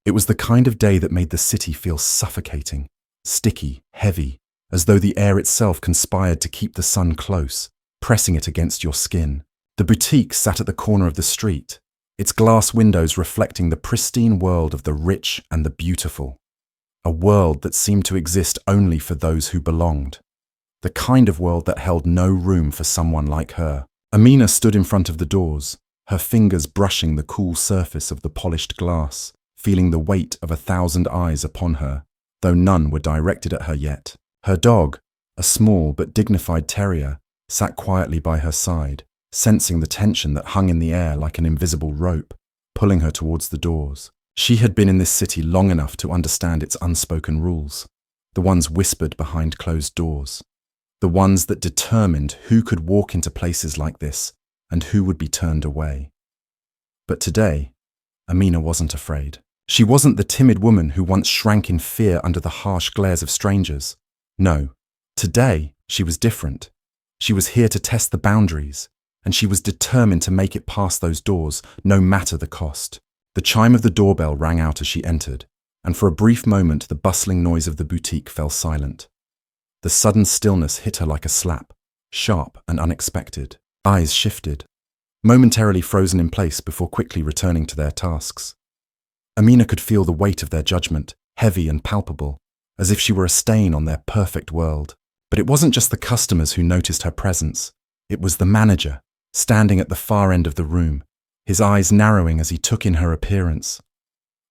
It was the kind of day that made the city feel suffocating, sticky, heavy, as though the air itself conspired to keep the sun close, pressing it against your skin. The boutique sat at the corner of the street, its glass windows reflecting the pristine world of the rich and the beautiful. A world that seemed to exist only for those who belonged. The kind of world that held no room for someone like her. Amina stood in front of the doors, her fingers brushing the cool surface of the polished glass, feeling the weight of 1,000 eyes upon her, though none were directed at her yet. Her dog, a small but dignified terrier, sat quietly by her side, sensing the tension that hung in the air like an invisible rope, pulling her towards the doors. She had been in this city long enough to understand its unspoken rules, the ones whispered behind closed doors, the ones that determined who could walk into places like this and who would be turned away. But today, Amina wasn't afraid. She wasn't the timid woman who once shrank in fear under the harsh glares of strangers. No, today she was different. She was here to test the boundaries, and she was determined to make it past those doors, no matter the cost. The chime of the doorbell rang out as she entered, and for a brief moment the bustling noise of the boutique fell silent. The sudden stillness hit her like a slap, sharp and unexpected. Eyes shifted, momentarily frozen in place before quickly returning to their tasks. Amina could feel the weight of their judgment, heavy and palpable, as if she were a stain on their perfect world. But it wasn't just the customers who noticed her presence. It was the manager, standing at the far end of the room, his eyes narrowing as he took in her appearance.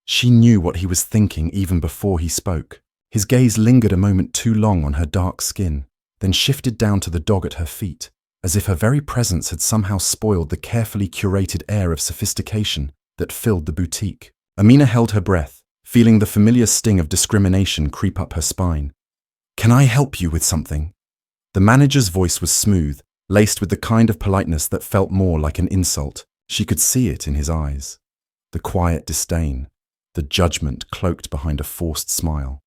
She knew what he was thinking even before he spoke. His gaze lingered a moment too long on her dark skin, then shifted down to the dog at her feet, as if her very presence had somehow spoiled the carefully curated air of sophistication that filled the boutique. Amina held her breath, feeling the familiar sting of discrimination creep up her spine. "Can I help you with something?" The manager's voice was smooth, laced with the kind of politeness that felt more like an insult. She could see it in his eyes. The quiet disdain, the judgment cloaked behind a forced smile.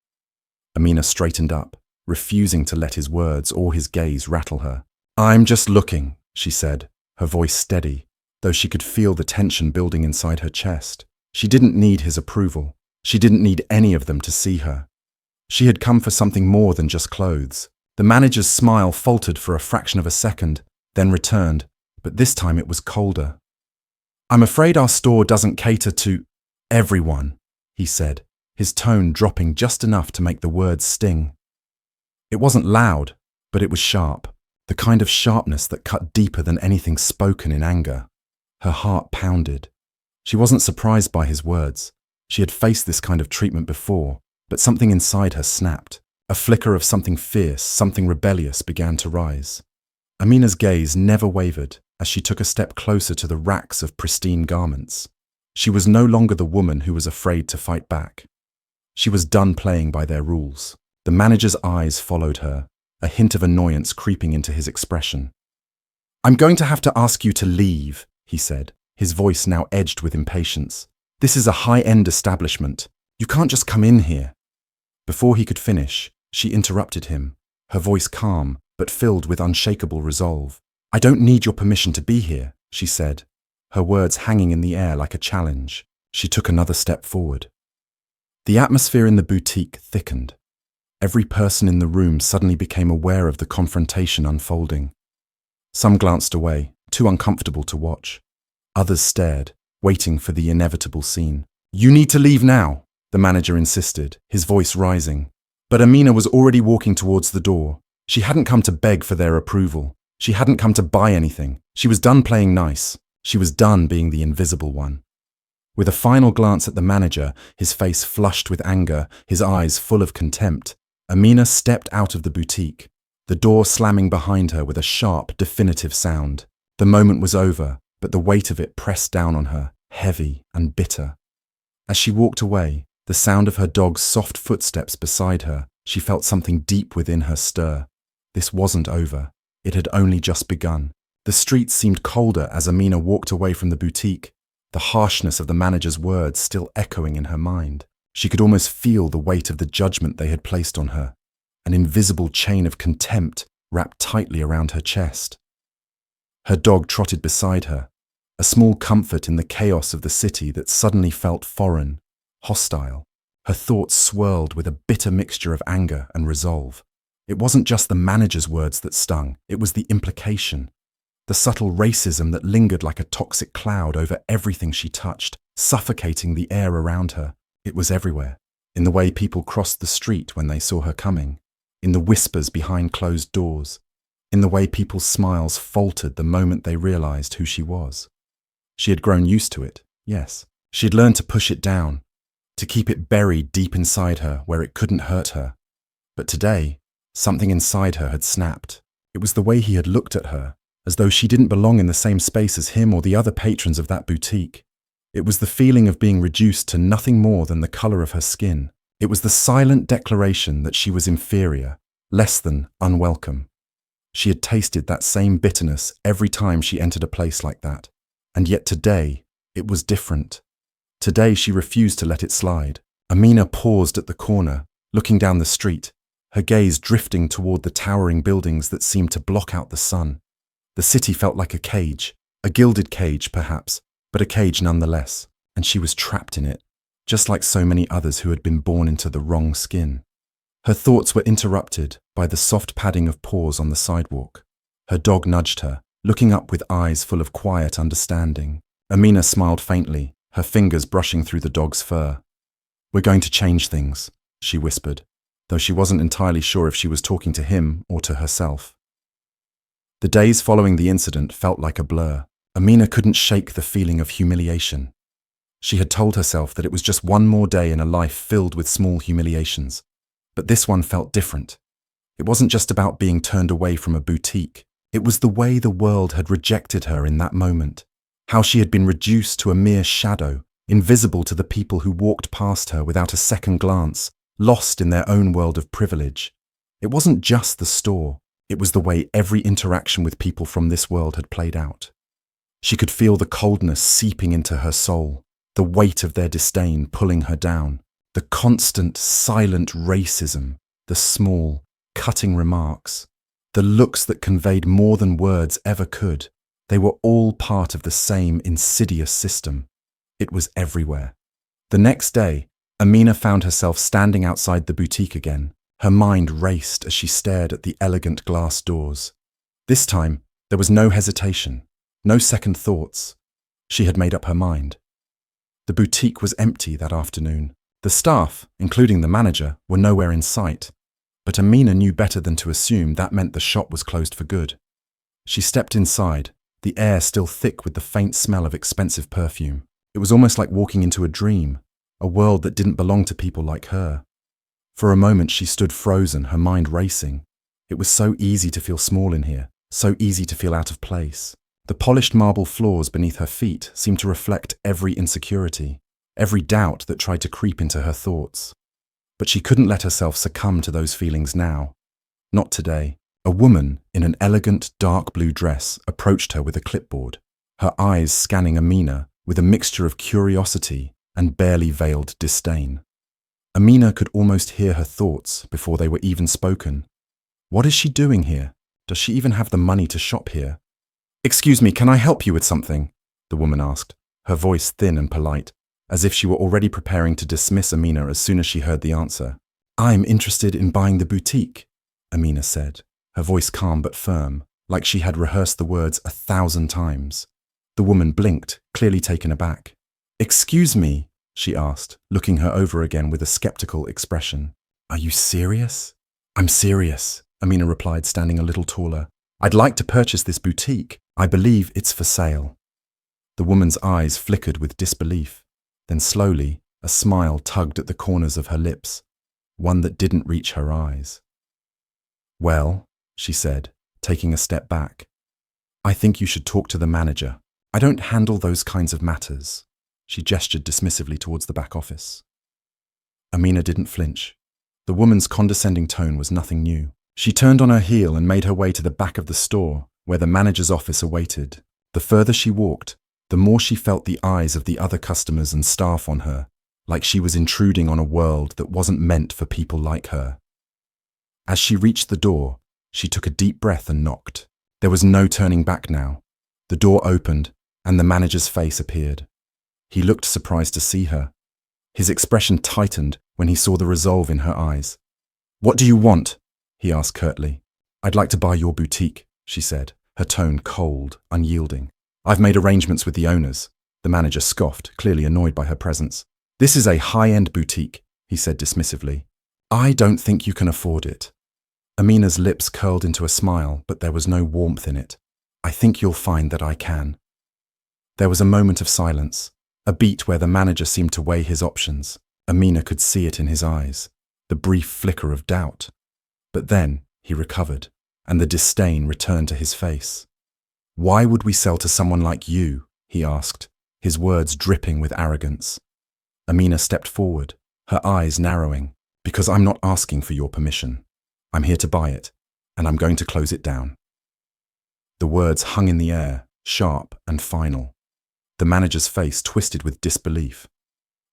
Amina straightened up, refusing to let his words or his gaze rattle her. "I'm just looking," she said, her voice steady, though she could feel the tension building inside her chest. She didn't need his approval. She didn't need any of them to see her. She had come for something more than just clothes. The manager's smile faltered for a fraction of a second, then returned, but this time it was colder. "I'm afraid our store doesn't cater to everyone," he said, his tone dropping just enough to make the words sting. It wasn't loud, but it was sharp, the kind of sharpness that cut deeper than anything spoken in anger. Her heart pounded. She wasn't surprised by his words. She had faced this kind of treatment before, but something inside her snapped. A flicker of something fierce, something rebellious began to rise. Amina's gaze never wavered as she took a step closer to the racks of pristine garments. She was no longer the woman who was afraid to fight back. She was done playing by their rules. The manager's eyes followed her, a hint of annoyance creeping into his expression. "I'm going to have to ask you to leave," he said, his voice now edged with impatience. "This is a high-end establishment. You can't just come in here." Before he could finish, she interrupted him, her voice calm but filled with unshakable resolve. "I don't need your permission to be here," she said, her words hanging in the air like a challenge. She took another step forward. The atmosphere in the boutique thickened. Every person in the room suddenly became aware of the confrontation unfolding. Some glanced away, too uncomfortable to watch. Others stared, waiting for the inevitable scene. "You need to leave now," the manager insisted, his voice rising. But Amina was already walking towards the door. She hadn't come to beg for their approval. She hadn't come to buy anything. She was done playing nice. She was done being the invisible one. With a final glance at the manager, his face flushed with anger, his eyes full of contempt, Amina stepped out of the boutique, the door slamming behind her with a sharp, definitive sound. The moment was over, but the weight of it pressed down on her, heavy and bitter. As she walked away, the sound of her dog's soft footsteps beside her, she felt something deep within her stir. This wasn't over. It had only just begun. The streets seemed colder as Amina walked away from the boutique, the harshness of the manager's words still echoing in her mind. She could almost feel the weight of the judgment they had placed on her, an invisible chain of contempt wrapped tightly around her chest. Her dog trotted beside her, a small comfort in the chaos of the city that suddenly felt foreign, hostile. Her thoughts swirled with a bitter mixture of anger and resolve. It wasn't just the manager's words that stung, it was the implication. The subtle racism that lingered like a toxic cloud over everything she touched, suffocating the air around her. It was everywhere. In the way people crossed the street when they saw her coming. In the whispers behind closed doors. In the way people's smiles faltered the moment they realized who she was. She had grown used to it, yes. She had learned to push it down, to keep it buried deep inside her where it couldn't hurt her. But today, something inside her had snapped. It was the way he had looked at her, as though she didn't belong in the same space as him or the other patrons of that boutique. It was the feeling of being reduced to nothing more than the color of her skin. It was the silent declaration that she was inferior, less than unwelcome. She had tasted that same bitterness every time she entered a place like that. And yet today, it was different. Today she refused to let it slide. Amina paused at the corner, looking down the street, her gaze drifting toward the towering buildings that seemed to block out the sun. The city felt like a cage, a gilded cage perhaps, but a cage nonetheless, and she was trapped in it, just like so many others who had been born into the wrong skin. Her thoughts were interrupted by the soft padding of paws on the sidewalk. Her dog nudged her, looking up with eyes full of quiet understanding. Amina smiled faintly, her fingers brushing through the dog's fur. "We're going to change things," she whispered, though she wasn't entirely sure if she was talking to him or to herself. The days following the incident felt like a blur. Amina couldn't shake the feeling of humiliation. She had told herself that it was just one more day in a life filled with small humiliations. But this one felt different. It wasn't just about being turned away from a boutique. It was the way the world had rejected her in that moment. How she had been reduced to a mere shadow, invisible to the people who walked past her without a second glance, lost in their own world of privilege. It wasn't just the store. It was the way every interaction with people from this world had played out. She could feel the coldness seeping into her soul, the weight of their disdain pulling her down, the constant, silent racism, the small, cutting remarks, the looks that conveyed more than words ever could. They were all part of the same insidious system. It was everywhere. The next day, Amina found herself standing outside the boutique again. Her mind raced as she stared at the elegant glass doors. This time, there was no hesitation, no second thoughts. She had made up her mind. The boutique was empty that afternoon. The staff, including the manager, were nowhere in sight. But Amina knew better than to assume that meant the shop was closed for good. She stepped inside, the air still thick with the faint smell of expensive perfume. It was almost like walking into a dream, a world that didn't belong to people like her. For a moment she stood frozen, her mind racing. It was so easy to feel small in here, so easy to feel out of place. The polished marble floors beneath her feet seemed to reflect every insecurity, every doubt that tried to creep into her thoughts. But she couldn't let herself succumb to those feelings now. Not today. A woman in an elegant dark blue dress approached her with a clipboard, her eyes scanning Amina with a mixture of curiosity and barely veiled disdain. Amina could almost hear her thoughts before they were even spoken. What is she doing here? Does she even have the money to shop here? "Excuse me, can I help you with something?" the woman asked, her voice thin and polite, as if she were already preparing to dismiss Amina as soon as she heard the answer. "I'm interested in buying the boutique," Amina said, her voice calm but firm, like she had rehearsed the words 1,000 times. The woman blinked, clearly taken aback. "Excuse me?" she asked, looking her over again with a skeptical expression. "Are you serious?" "I'm serious," Amina replied, standing a little taller. "I'd like to purchase this boutique. I believe it's for sale." The woman's eyes flickered with disbelief. Then slowly, a smile tugged at the corners of her lips, one that didn't reach her eyes. "Well," she said, taking a step back, "I think you should talk to the manager. I don't handle those kinds of matters." She gestured dismissively towards the back office. Amina didn't flinch. The woman's condescending tone was nothing new. She turned on her heel and made her way to the back of the store, where the manager's office awaited. The further she walked, the more she felt the eyes of the other customers and staff on her, like she was intruding on a world that wasn't meant for people like her. As she reached the door, she took a deep breath and knocked. There was no turning back now. The door opened, and the manager's face appeared. He looked surprised to see her. His expression tightened when he saw the resolve in her eyes. "What do you want?" he asked curtly. "I'd like to buy your boutique," she said, her tone cold, unyielding. "I've made arrangements with the owners." The manager scoffed, clearly annoyed by her presence. "This is a high-end boutique," he said dismissively. "I don't think you can afford it." Amina's lips curled into a smile, but there was no warmth in it. "I think you'll find that I can." There was a moment of silence, a beat where the manager seemed to weigh his options. Amina could see it in his eyes, the brief flicker of doubt. But then he recovered, and the disdain returned to his face. "Why would we sell to someone like you?" he asked, his words dripping with arrogance. Amina stepped forward, her eyes narrowing. "Because I'm not asking for your permission. I'm here to buy it, and I'm going to close it down." The words hung in the air, sharp and final. The manager's face twisted with disbelief.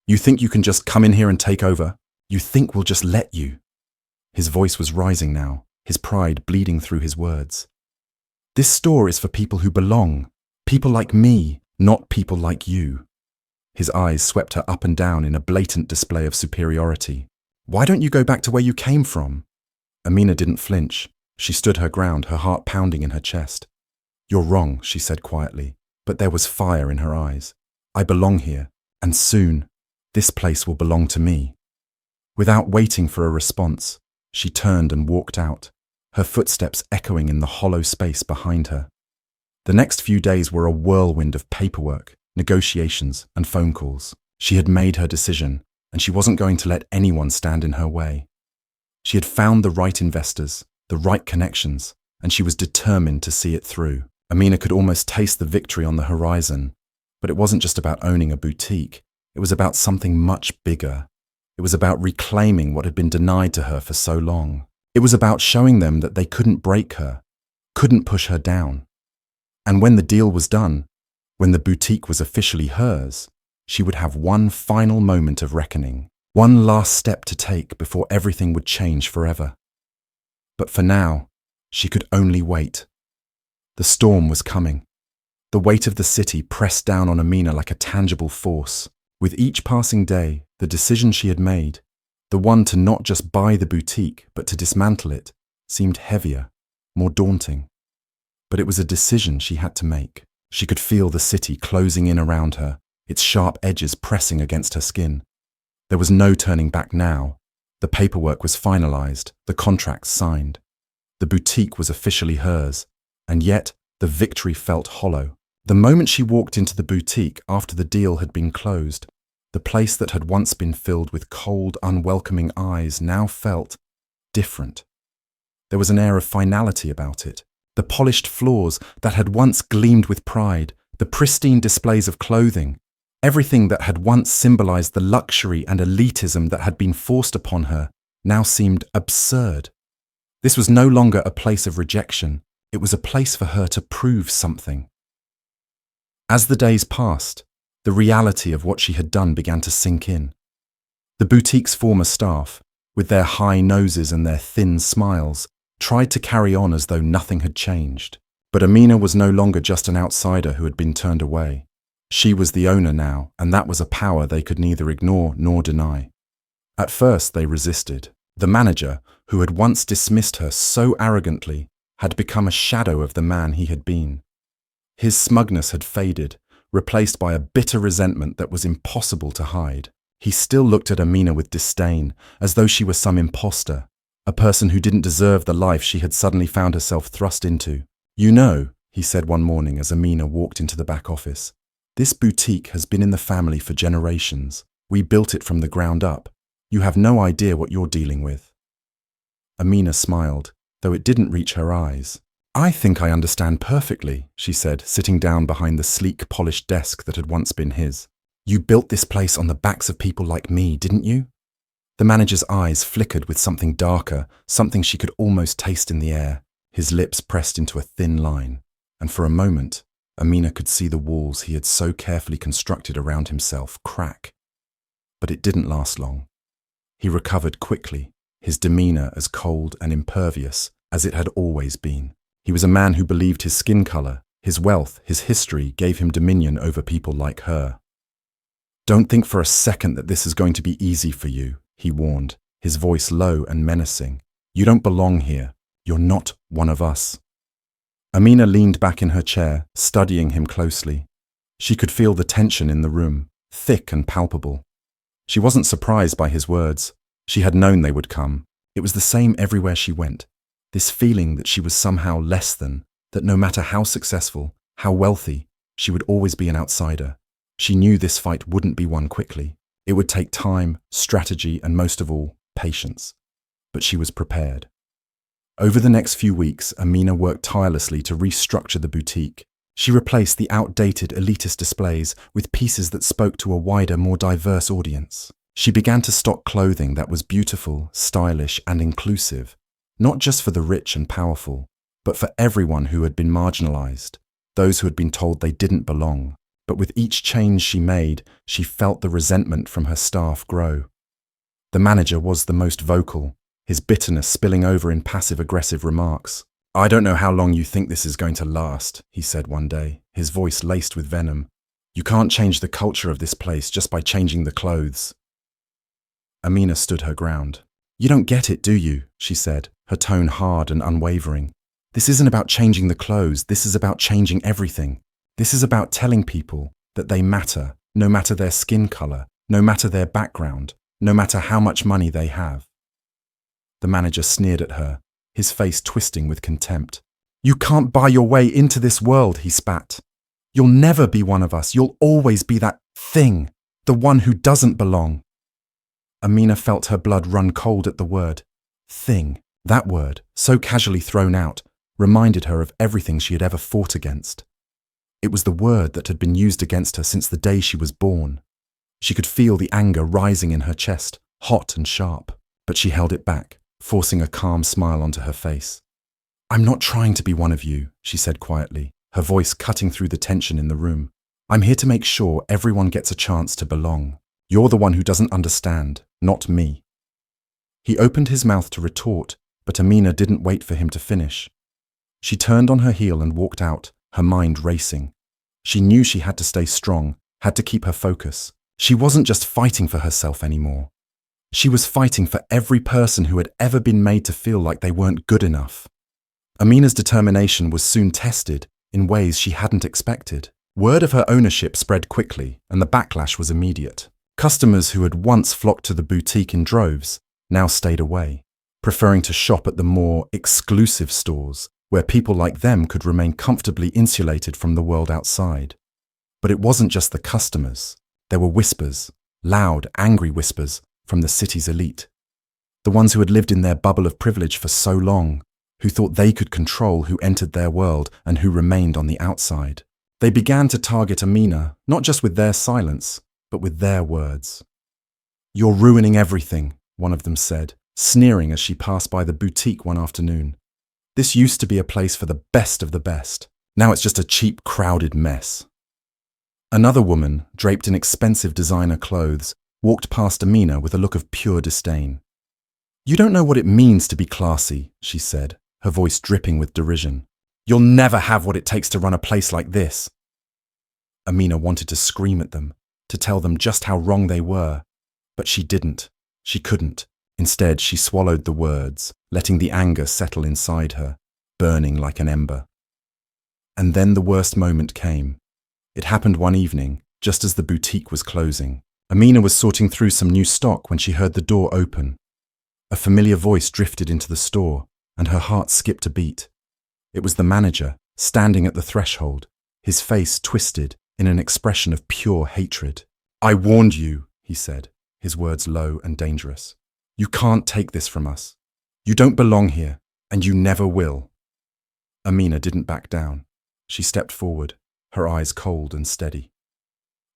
"You think you can just come in here and take over? You think we'll just let you?" His voice was rising now, his pride bleeding through his words. "This store is for people who belong, people like me, not people like you." His eyes swept her up and down in a blatant display of superiority. "Why don't you go back to where you came from?" Amina didn't flinch. She stood her ground, her heart pounding in her chest. "You're wrong," she said quietly, but there was fire in her eyes. "I belong here, and soon, this place will belong to me." Without waiting for a response, she turned and walked out, her footsteps echoing in the hollow space behind her. The next few days were a whirlwind of paperwork, negotiations, and phone calls. She had made her decision, and she wasn't going to let anyone stand in her way. She had found the right investors, the right connections, and she was determined to see it through. Amina could almost taste the victory on the horizon, but it wasn't just about owning a boutique. It was about something much bigger. It was about reclaiming what had been denied to her for so long. It was about showing them that they couldn't break her, couldn't push her down. And when the deal was done, when the boutique was officially hers, she would have one final moment of reckoning, one last step to take before everything would change forever. But for now, she could only wait. The storm was coming. The weight of the city pressed down on Amina like a tangible force. With each passing day, the decision she had made, the one to not just buy the boutique, but to dismantle it, seemed heavier, more daunting. But it was a decision she had to make. She could feel the city closing in around her, its sharp edges pressing against her skin. There was no turning back now. The paperwork was finalized, the contracts signed. The boutique was officially hers, and yet the victory felt hollow. The moment she walked into the boutique after the deal had been closed, the place that had once been filled with cold, unwelcoming eyes now felt different. There was an air of finality about it. The polished floors that had once gleamed with pride, the pristine displays of clothing, everything that had once symbolized the luxury and elitism that had been forced upon her now seemed absurd. This was no longer a place of rejection. It was a place for her to prove something. As the days passed, the reality of what she had done began to sink in. The boutique's former staff, with their high noses and their thin smiles, tried to carry on as though nothing had changed. But Amina was no longer just an outsider who had been turned away. She was the owner now, and that was a power they could neither ignore nor deny. At first they resisted. The manager, who had once dismissed her so arrogantly, had become a shadow of the man he had been. His smugness had faded, replaced by a bitter resentment that was impossible to hide. He still looked at Amina with disdain, as though she were some imposter, a person who didn't deserve the life she had suddenly found herself thrust into. "You know," he said one morning as Amina walked into the back office, "this boutique has been in the family for generations. We built it from the ground up. You have no idea what you're dealing with." Amina smiled, though it didn't reach her eyes. "I think I understand perfectly," she said, sitting down behind the sleek, polished desk that had once been his. "You built this place on the backs of people like me, didn't you?" The manager's eyes flickered with something darker, something she could almost taste in the air. His lips pressed into a thin line, and for a moment, Amina could see the walls he had so carefully constructed around himself crack. But it didn't last long. He recovered quickly, his demeanor as cold and impervious as it had always been. He was a man who believed his skin color, his wealth, his history gave him dominion over people like her. Don't think for a second that this is going to be easy for you, he warned, his voice low and menacing. You don't belong here. You're not one of us. Amina leaned back in her chair, studying him closely. She could feel the tension in the room, thick and palpable. She wasn't surprised by his words. She had known they would come. It was the same everywhere she went. This feeling that she was somehow less than, that no matter how successful, how wealthy, she would always be an outsider. She knew this fight wouldn't be won quickly. It would take time, strategy, and most of all, patience. But she was prepared. Over the next few weeks, Amina worked tirelessly to restructure the boutique. She replaced the outdated elitist displays with pieces that spoke to a wider, more diverse audience. She began to stock clothing that was beautiful, stylish, and inclusive, not just for the rich and powerful, but for everyone who had been marginalized, those who had been told they didn't belong. But with each change she made, she felt the resentment from her staff grow. The manager was the most vocal, his bitterness spilling over in passive-aggressive remarks. I don't know how long you think this is going to last, he said one day, his voice laced with venom. You can't change the culture of this place just by changing the clothes. Amina stood her ground. You don't get it, do you? She said, her tone hard and unwavering. This isn't about changing the clothes, this is about changing everything. This is about telling people that they matter, no matter their skin color, no matter their background, no matter how much money they have. The manager sneered at her, his face twisting with contempt. You can't buy your way into this world, he spat. You'll never be one of us. You'll always be that thing, the one who doesn't belong. Amina felt her blood run cold at the word. Thing, that word, so casually thrown out, reminded her of everything she had ever fought against. It was the word that had been used against her since the day she was born. She could feel the anger rising in her chest, hot and sharp, but she held it back, forcing a calm smile onto her face. I'm not trying to be one of you, she said quietly, her voice cutting through the tension in the room. I'm here to make sure everyone gets a chance to belong. You're the one who doesn't understand, not me. He opened his mouth to retort, but Amina didn't wait for him to finish. She turned on her heel and walked out, her mind racing. She knew she had to stay strong, had to keep her focus. She wasn't just fighting for herself anymore. She was fighting for every person who had ever been made to feel like they weren't good enough. Amina's determination was soon tested in ways she hadn't expected. Word of her ownership spread quickly, and the backlash was immediate. Customers who had once flocked to the boutique in droves now stayed away, preferring to shop at the more exclusive stores where people like them could remain comfortably insulated from the world outside. But it wasn't just the customers. There were whispers, loud, angry whispers, from the city's elite. The ones who had lived in their bubble of privilege for so long, who thought they could control who entered their world and who remained on the outside. They began to target Amina, not just with their silence, but with their words. You're ruining everything, one of them said, sneering as she passed by the boutique one afternoon. This used to be a place for the best of the best. Now it's just a cheap, crowded mess. Another woman, draped in expensive designer clothes, walked past Amina with a look of pure disdain. You don't know what it means to be classy, she said, her voice dripping with derision. You'll never have what it takes to run a place like this. Amina wanted to scream at them, to tell them just how wrong they were, but she didn't. She couldn't. Instead, she swallowed the words, letting the anger settle inside her, burning like an ember. And then the worst moment came. It happened one evening, just as the boutique was closing. Amina was sorting through some new stock when she heard the door open. A familiar voice drifted into the store, and her heart skipped a beat. It was the manager, standing at the threshold, his face twisted in an expression of pure hatred. I warned you, he said, his words low and dangerous. You can't take this from us. You don't belong here, and you never will. Amina didn't back down. She stepped forward, her eyes cold and steady.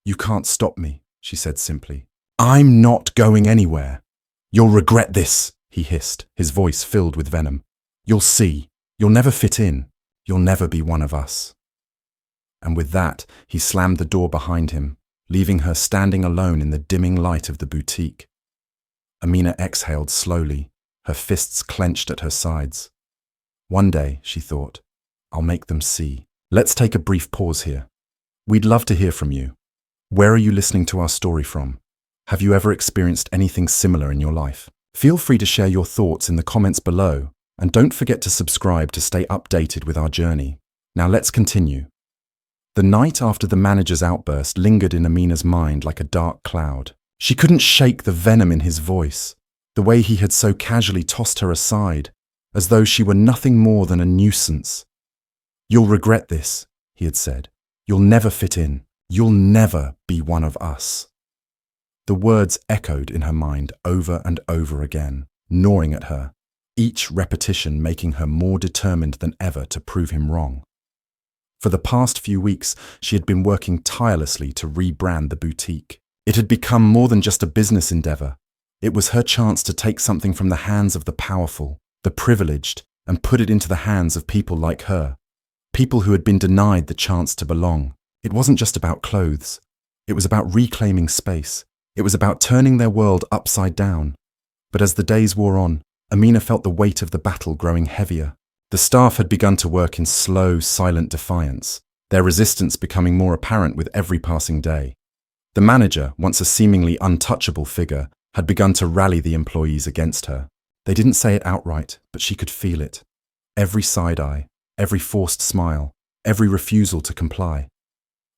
You can't stop me, she said simply. I'm not going anywhere. You'll regret this, he hissed, his voice filled with venom. You'll see. You'll never fit in. You'll never be one of us. And with that, he slammed the door behind him, leaving her standing alone in the dimming light of the boutique. Amina exhaled slowly, her fists clenched at her sides. One day, she thought, I'll make them see. Let's take a brief pause here. We'd love to hear from you. Where are you listening to our story from? Have you ever experienced anything similar in your life? Feel free to share your thoughts in the comments below, and don't forget to subscribe to stay updated with our journey. Now let's continue. The night after the manager's outburst lingered in Amina's mind like a dark cloud. She couldn't shake the venom in his voice, the way he had so casually tossed her aside, as though she were nothing more than a nuisance. "You'll regret this," he had said. "You'll never fit in. You'll never be one of us." The words echoed in her mind over and over again, gnawing at her, each repetition making her more determined than ever to prove him wrong. For the past few weeks, she had been working tirelessly to rebrand the boutique. It had become more than just a business endeavor. It was her chance to take something from the hands of the powerful, the privileged, and put it into the hands of people like her, people who had been denied the chance to belong. It wasn't just about clothes. It was about reclaiming space. It was about turning their world upside down. But as the days wore on, Amina felt the weight of the battle growing heavier. The staff had begun to work in slow, silent defiance, their resistance becoming more apparent with every passing day. The manager, once a seemingly untouchable figure, had begun to rally the employees against her. They didn't say it outright, but she could feel it. Every side eye, every forced smile, every refusal to comply.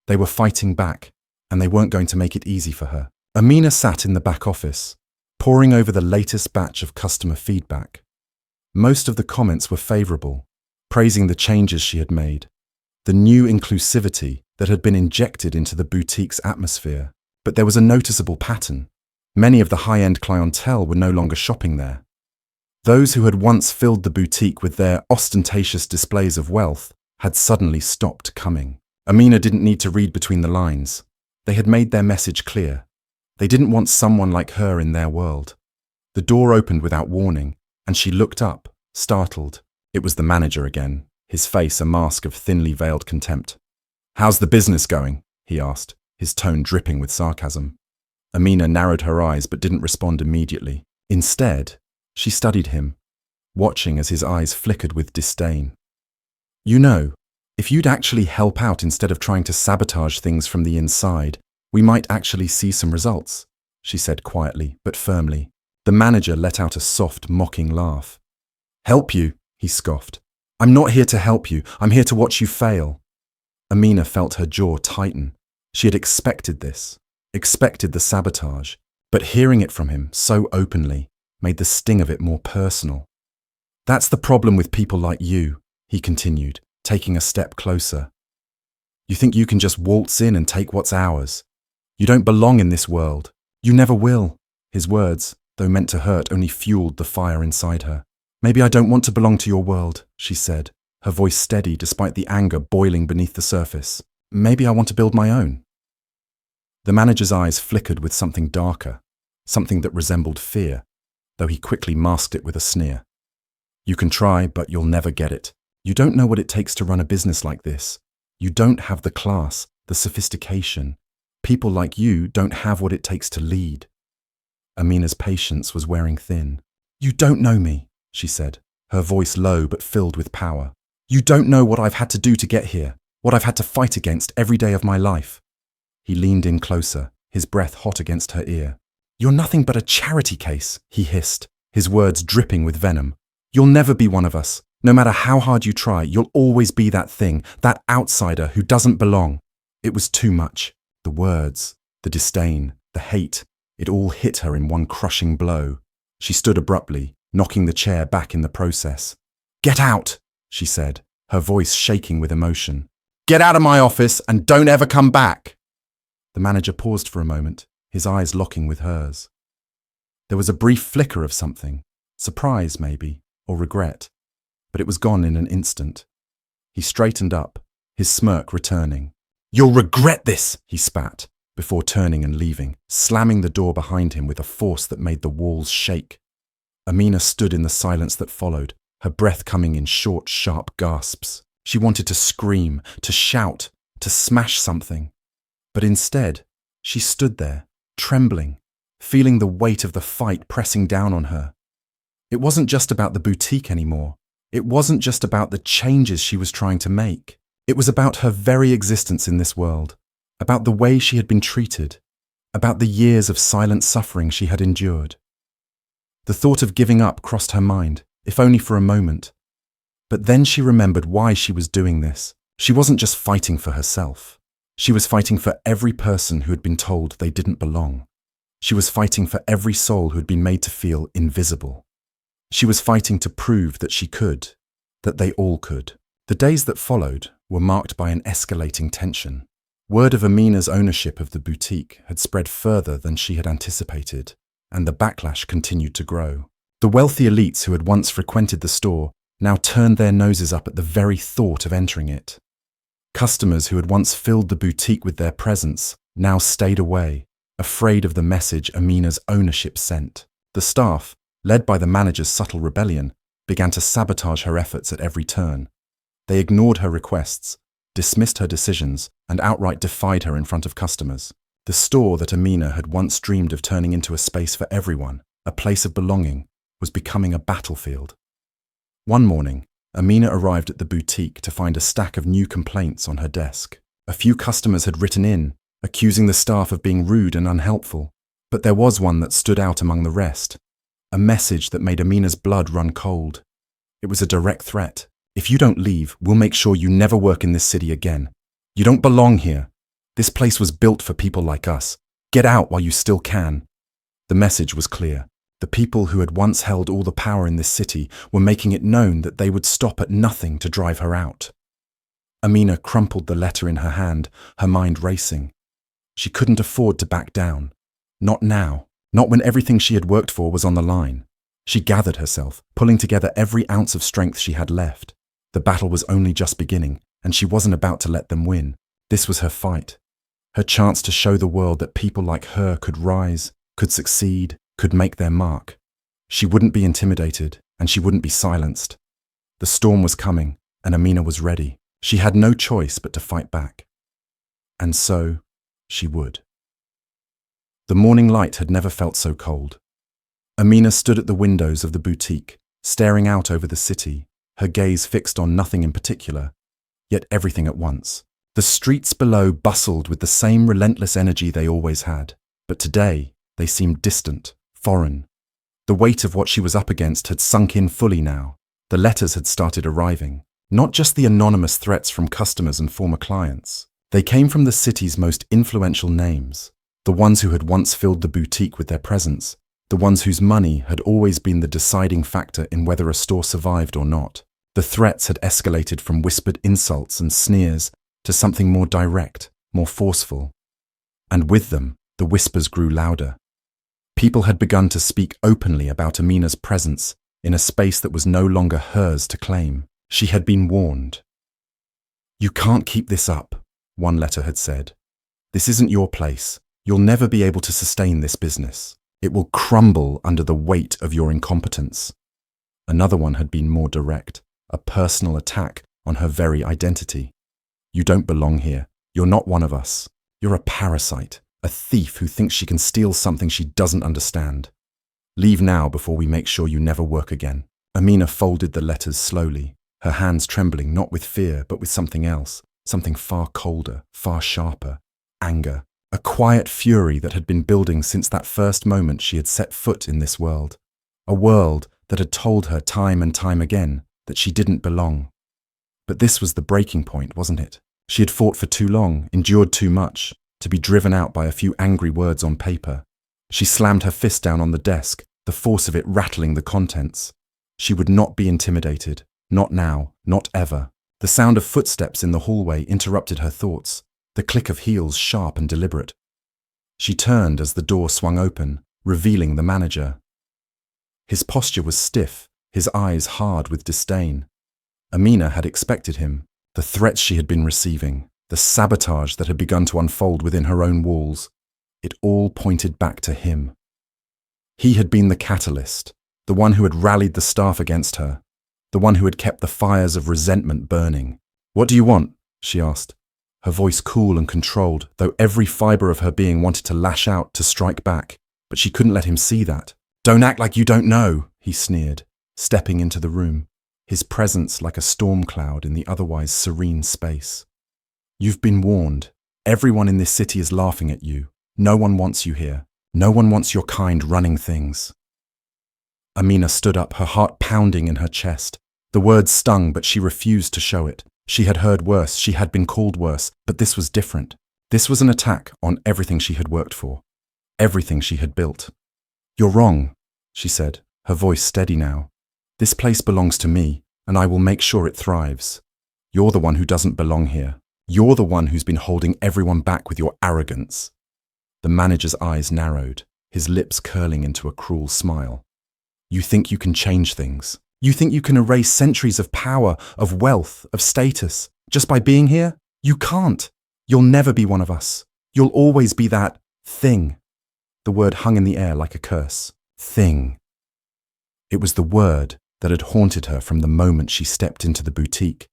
They were fighting back, and they weren't going to make it easy for her. Amina sat in the back office, poring over the latest batch of customer feedback. Most of the comments were favourable, praising the changes she had made, the new inclusivity that had been injected into the boutique's atmosphere. But there was a noticeable pattern. Many of the high-end clientele were no longer shopping there. Those who had once filled the boutique with their ostentatious displays of wealth had suddenly stopped coming. Amina didn't need to read between the lines. They had made their message clear. They didn't want someone like her in their world. The door opened without warning, and she looked up, startled. It was the manager again, his face a mask of thinly veiled contempt. "How's the business going?" he asked, his tone dripping with sarcasm. Amina narrowed her eyes but didn't respond immediately. Instead, she studied him, watching as his eyes flickered with disdain. "You know, if you'd actually help out instead of trying to sabotage things from the inside, we might actually see some results," she said quietly but firmly. The manager let out a soft, mocking laugh. "Help you?" he scoffed. "I'm not here to help you. I'm here to watch you fail." Amina felt her jaw tighten. She had expected this, expected the sabotage, but hearing it from him so openly made the sting of it more personal. "That's the problem with people like you," he continued, taking a step closer. "You think you can just waltz in and take what's ours. You don't belong in this world. You never will." His words, though meant to hurt, only fueled the fire inside her. "Maybe I don't want to belong to your world," she said, her voice steady despite the anger boiling beneath the surface. "Maybe I want to build my own." The manager's eyes flickered with something darker, something that resembled fear, though he quickly masked it with a sneer. "You can try, but you'll never get it. You don't know what it takes to run a business like this. You don't have the class, the sophistication. People like you don't have what it takes to lead." Amina's patience was wearing thin. "You don't know me," she said, her voice low but filled with power. "You don't know what I've had to do to get here, what I've had to fight against every day of my life." He leaned in closer, his breath hot against her ear. "You're nothing but a charity case," he hissed, his words dripping with venom. "You'll never be one of us. No matter how hard you try, you'll always be that thing, that outsider who doesn't belong." It was too much. The words, the disdain, the hate, it all hit her in one crushing blow. She stood abruptly, knocking the chair back in the process. "Get out," she said, her voice shaking with emotion. "Get out of my office and don't ever come back." The manager paused for a moment, his eyes locking with hers. There was a brief flicker of something, surprise maybe, or regret, but it was gone in an instant. He straightened up, his smirk returning. "You'll regret this," he spat, before turning and leaving, slamming the door behind him with a force that made the walls shake. Amina stood in the silence that followed, her breath coming in short, sharp gasps. She wanted to scream, to shout, to smash something. But instead, she stood there, trembling, feeling the weight of the fight pressing down on her. It wasn't just about the boutique anymore. It wasn't just about the changes she was trying to make. It was about her very existence in this world. about the way she had been treated, about the years of silent suffering she had endured. The thought of giving up crossed her mind, if only for a moment. But then she remembered why she was doing this. She wasn't just fighting for herself. She was fighting for every person who had been told they didn't belong. She was fighting for every soul who had been made to feel invisible. She was fighting to prove that she could, that they all could. The days that followed were marked by an escalating tension. Word of Amina's ownership of the boutique had spread further than she had anticipated, and the backlash continued to grow. The wealthy elites who had once frequented the store now turned their noses up at the very thought of entering it. Customers who had once filled the boutique with their presence now stayed away, afraid of the message Amina's ownership sent. The staff, led by the manager's subtle rebellion, began to sabotage her efforts at every turn. They ignored her requests, dismissed her decisions, and outright defied her in front of customers. The store that Amina had once dreamed of turning into a space for everyone, a place of belonging, was becoming a battlefield. One morning, Amina arrived at the boutique to find a stack of new complaints on her desk. A few customers had written in, accusing the staff of being rude and unhelpful, but there was one that stood out among the rest, a message that made Amina's blood run cold. It was a direct threat. If you don't leave, we'll make sure you never work in this city again. You don't belong here. This place was built for people like us. Get out while you still can. The message was clear. The people who had once held all the power in this city were making it known that they would stop at nothing to drive her out. Amina crumpled the letter in her hand, her mind racing. She couldn't afford to back down. Not now. Not when everything she had worked for was on the line. She gathered herself, pulling together every ounce of strength she had left. The battle was only just beginning, and she wasn't about to let them win. This was her fight. Her chance to show the world that people like her could rise, could succeed, could make their mark. She wouldn't be intimidated, and she wouldn't be silenced. The storm was coming, and Amina was ready. She had no choice but to fight back. And so, she would. The morning light had never felt so cold. Amina stood at the windows of the boutique, staring out over the city, her gaze fixed on nothing in particular, yet everything at once. The streets below bustled with the same relentless energy they always had, but today they seemed distant, foreign. The weight of what she was up against had sunk in fully now. The letters had started arriving, not just the anonymous threats from customers and former clients. They came from the city's most influential names, the ones who had once filled the boutique with their presence, the ones whose money had always been the deciding factor in whether a store survived or not. The threats had escalated from whispered insults and sneers to something more direct, more forceful. And with them, the whispers grew louder. People had begun to speak openly about Amina's presence in a space that was no longer hers to claim. She had been warned. "You can't keep this up," one letter had said. "This isn't your place. You'll never be able to sustain this business. It will crumble under the weight of your incompetence." Another one had been more direct, a personal attack on her very identity. "You don't belong here. You're not one of us. You're a parasite, a thief who thinks she can steal something she doesn't understand. Leave now before we make sure you never work again." Amina folded the letters slowly, her hands trembling not with fear but with something else, something far colder, far sharper, anger. A quiet fury that had been building since that first moment she had set foot in this world. A world that had told her time and time again that she didn't belong. But this was the breaking point, wasn't it? She had fought for too long, endured too much, to be driven out by a few angry words on paper. She slammed her fist down on the desk, the force of it rattling the contents. She would not be intimidated. Not now, not ever. The sound of footsteps in the hallway interrupted her thoughts. The click of heels sharp and deliberate. She turned as the door swung open, revealing the manager. His posture was stiff, his eyes hard with disdain. Amina had expected him. The threats she had been receiving, the sabotage that had begun to unfold within her own walls, it all pointed back to him. He had been the catalyst, the one who had rallied the staff against her, the one who had kept the fires of resentment burning. "What do you want?" she asked. Her voice cool and controlled, though every fibre of her being wanted to lash out, to strike back, but she couldn't let him see that. "Don't act like you don't know," he sneered, stepping into the room, his presence like a storm cloud in the otherwise serene space. "You've been warned. Everyone in this city is laughing at you. No one wants you here. No one wants your kind running things." Amina stood up, her heart pounding in her chest. The words stung, but she refused to show it. She had heard worse, she had been called worse, but this was different. This was an attack on everything she had worked for, everything she had built. "You're wrong," she said, her voice steady now. "This place belongs to me, and I will make sure it thrives. You're the one who doesn't belong here. You're the one who's been holding everyone back with your arrogance." The manager's eyes narrowed, his lips curling into a cruel smile. "You think you can change things? You think you can erase centuries of power, of wealth, of status, just by being here? You can't. You'll never be one of us. You'll always be that thing." The word hung in the air like a curse. Thing. It was the word that had haunted her from the moment she stepped into the boutique.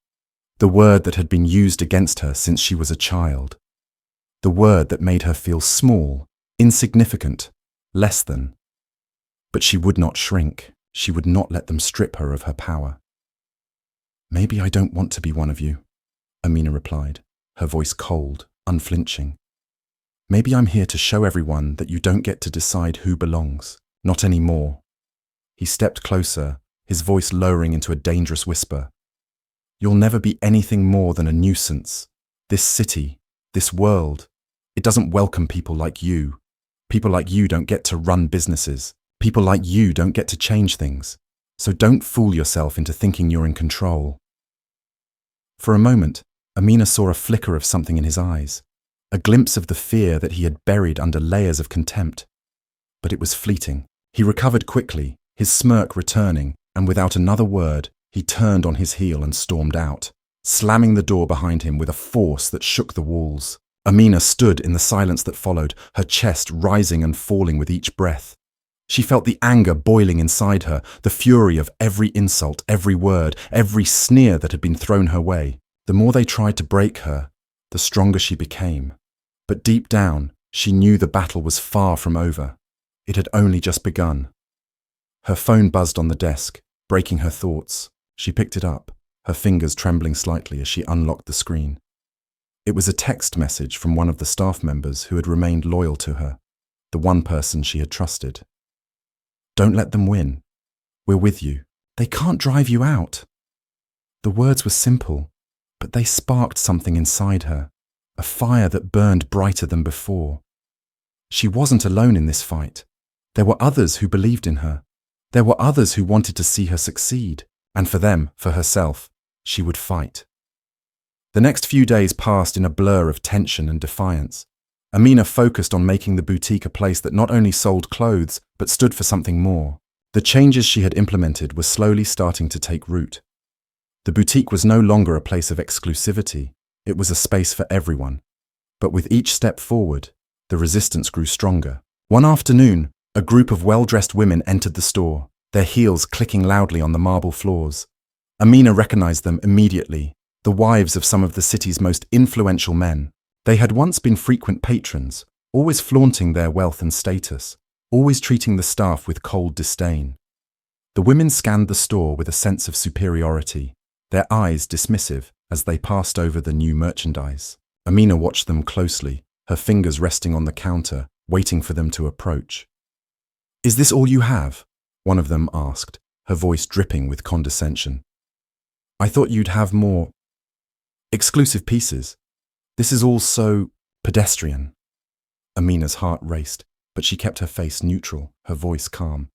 The word that had been used against her since she was a child. The word that made her feel small, insignificant, less than. But she would not shrink. She would not let them strip her of her power. "Maybe I don't want to be one of you," Amina replied, her voice cold, unflinching. "Maybe I'm here to show everyone that you don't get to decide who belongs. Not anymore." He stepped closer, his voice lowering into a dangerous whisper. "You'll never be anything more than a nuisance. This city, this world, it doesn't welcome people like you. People like you don't get to run businesses. People like you don't get to change things. So don't fool yourself into thinking you're in control." For a moment, Amina saw a flicker of something in his eyes, a glimpse of the fear that he had buried under layers of contempt. But it was fleeting. He recovered quickly, his smirk returning, and without another word, he turned on his heel and stormed out, slamming the door behind him with a force that shook the walls. Amina stood in the silence that followed, her chest rising and falling with each breath. She felt the anger boiling inside her, the fury of every insult, every word, every sneer that had been thrown her way. The more they tried to break her, the stronger she became. But deep down, she knew the battle was far from over. It had only just begun. Her phone buzzed on the desk, breaking her thoughts. She picked it up, her fingers trembling slightly as she unlocked the screen. It was a text message from one of the staff members who had remained loyal to her, the one person she had trusted. "Don't let them win. We're with you. They can't drive you out." The words were simple, but they sparked something inside her, a fire that burned brighter than before. She wasn't alone in this fight. There were others who believed in her. There were others who wanted to see her succeed, and for them, for herself, she would fight. The next few days passed in a blur of tension and defiance. Amina focused on making the boutique a place that not only sold clothes, but stood for something more. The changes she had implemented were slowly starting to take root. The boutique was no longer a place of exclusivity. It was a space for everyone. But with each step forward, the resistance grew stronger. One afternoon, a group of well-dressed women entered the store, their heels clicking loudly on the marble floors. Amina recognized them immediately, the wives of some of the city's most influential men. They had once been frequent patrons, always flaunting their wealth and status, always treating the staff with cold disdain. The women scanned the store with a sense of superiority, their eyes dismissive as they passed over the new merchandise. Amina watched them closely, her fingers resting on the counter, waiting for them to approach. "Is this all you have?" one of them asked, her voice dripping with condescension. "I thought you'd have more exclusive pieces. This is all so pedestrian." Amina's heart raced, but she kept her face neutral, her voice calm.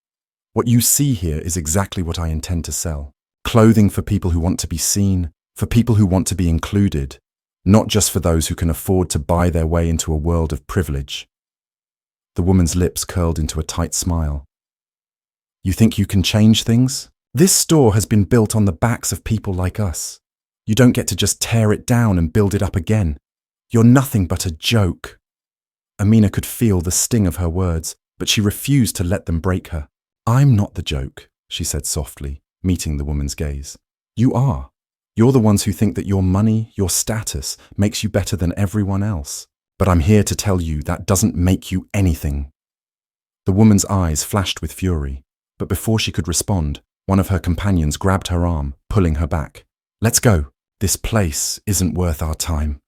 "What you see here is exactly what I intend to sell. Clothing for people who want to be seen, for people who want to be included, not just for those who can afford to buy their way into a world of privilege." The woman's lips curled into a tight smile. "You think you can change things? This store has been built on the backs of people like us. You don't get to just tear it down and build it up again. You're nothing but a joke." Amina could feel the sting of her words, but she refused to let them break her. "I'm not the joke," she said softly, meeting the woman's gaze. "You are. You're the ones who think that your money, your status, makes you better than everyone else. But I'm here to tell you that doesn't make you anything." The woman's eyes flashed with fury, but before she could respond, one of her companions grabbed her arm, pulling her back. "Let's go. This place isn't worth our time."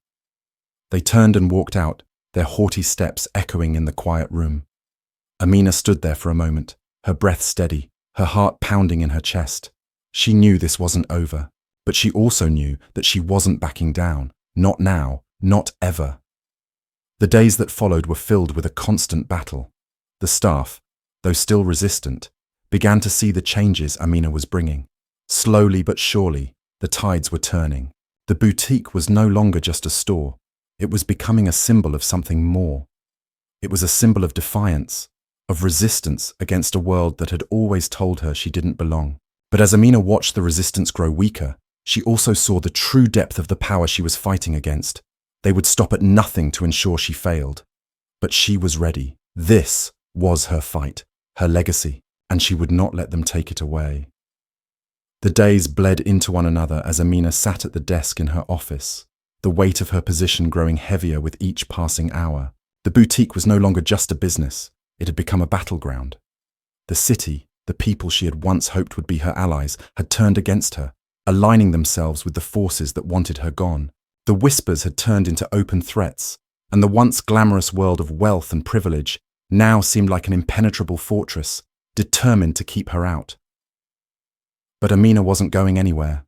They turned and walked out, their haughty steps echoing in the quiet room. Amina stood there for a moment, her breath steady, her heart pounding in her chest. She knew this wasn't over, but she also knew that she wasn't backing down. Not now, not ever. The days that followed were filled with a constant battle. The staff, though still resistant, began to see the changes Amina was bringing. Slowly but surely, the tides were turning. The boutique was no longer just a store. It was becoming a symbol of something more. It was a symbol of defiance, of resistance against a world that had always told her she didn't belong. But as Amina watched the resistance grow weaker, she also saw the true depth of the power she was fighting against. They would stop at nothing to ensure she failed. But she was ready. This was her fight, her legacy, and she would not let them take it away. The days bled into one another as Amina sat at the desk in her office, the weight of her position growing heavier with each passing hour. The boutique was no longer just a business. It had become a battleground. The city, the people she had once hoped would be her allies, had turned against her, aligning themselves with the forces that wanted her gone. The whispers had turned into open threats, and the once glamorous world of wealth and privilege now seemed like an impenetrable fortress, determined to keep her out. But Amina wasn't going anywhere.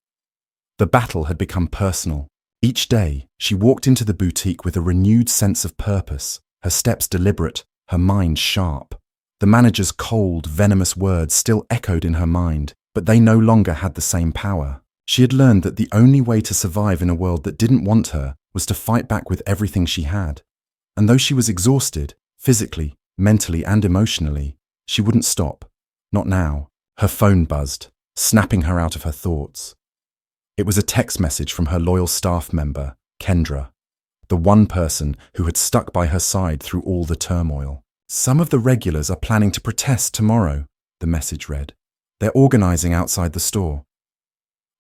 The battle had become personal. Each day, she walked into the boutique with a renewed sense of purpose, her steps deliberate, her mind sharp. The manager's cold, venomous words still echoed in her mind, but they no longer had the same power. She had learned that the only way to survive in a world that didn't want her was to fight back with everything she had. And though she was exhausted, physically, mentally, and emotionally, she wouldn't stop. Not now. Her phone buzzed, snapping her out of her thoughts. It was a text message from her loyal staff member, Kendra, the one person who had stuck by her side through all the turmoil. "Some of the regulars are planning to protest tomorrow," the message read. "They're organizing outside the store."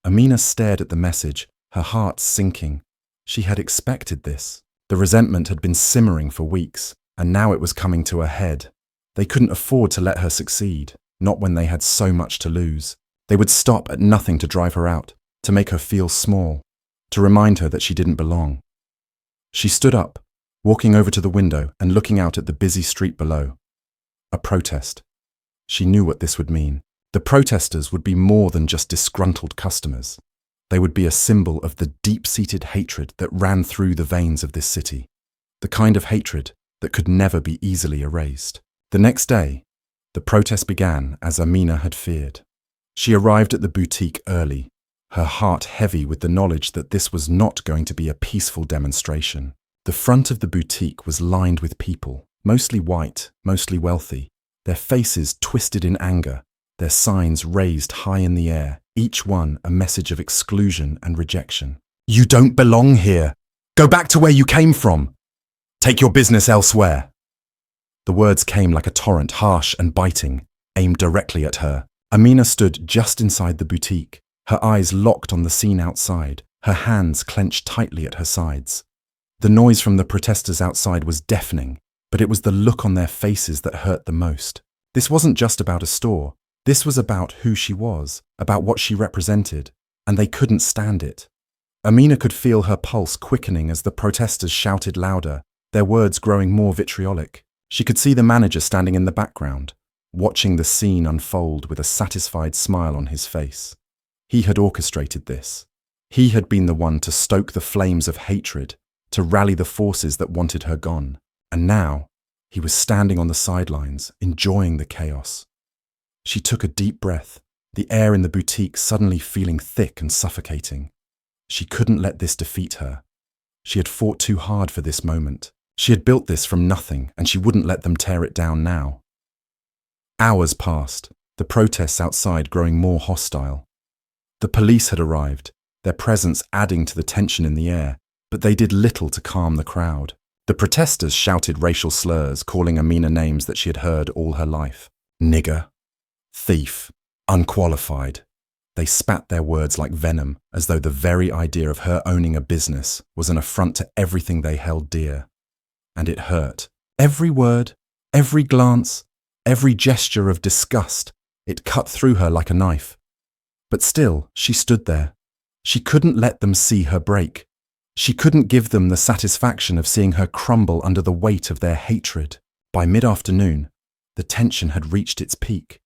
Amina stared at the message, her heart sinking. She had expected this. The resentment had been simmering for weeks, and now it was coming to a head. They couldn't afford to let her succeed, not when they had so much to lose. They would stop at nothing to drive her out, to make her feel small, to remind her that she didn't belong. She stood up, walking over to the window and looking out at the busy street below. A protest. She knew what this would mean. The protesters would be more than just disgruntled customers. They would be a symbol of the deep-seated hatred that ran through the veins of this city. The kind of hatred that could never be easily erased. The next day, the protest began as Amina had feared. She arrived at the boutique early, her heart heavy with the knowledge that this was not going to be a peaceful demonstration. The front of the boutique was lined with people, mostly white, mostly wealthy, their faces twisted in anger, their signs raised high in the air, each one a message of exclusion and rejection. "You don't belong here! Go back to where you came from! Take your business elsewhere!" The words came like a torrent, harsh and biting, aimed directly at her. Amina stood just inside the boutique, her eyes locked on the scene outside, her hands clenched tightly at her sides. The noise from the protesters outside was deafening, but it was the look on their faces that hurt the most. This wasn't just about a store. This was about who she was, about what she represented, and they couldn't stand it. Amina could feel her pulse quickening as the protesters shouted louder, their words growing more vitriolic. She could see the manager standing in the background, watching the scene unfold with a satisfied smile on his face. He had orchestrated this. He had been the one to stoke the flames of hatred, to rally the forces that wanted her gone. And now, he was standing on the sidelines, enjoying the chaos. She took a deep breath, the air in the boutique suddenly feeling thick and suffocating. She couldn't let this defeat her. She had fought too hard for this moment. She had built this from nothing, and she wouldn't let them tear it down now. Hours passed, the protests outside growing more hostile. The police had arrived, their presence adding to the tension in the air, but they did little to calm the crowd. The protesters shouted racial slurs, calling Amina names that she had heard all her life. Nigger, thief, unqualified. They spat their words like venom, as though the very idea of her owning a business was an affront to everything they held dear. And it hurt. Every word, every glance, every gesture of disgust, it cut through her like a knife. But still, she stood there. She couldn't let them see her break. She couldn't give them the satisfaction of seeing her crumble under the weight of their hatred. By mid-afternoon, the tension had reached its peak.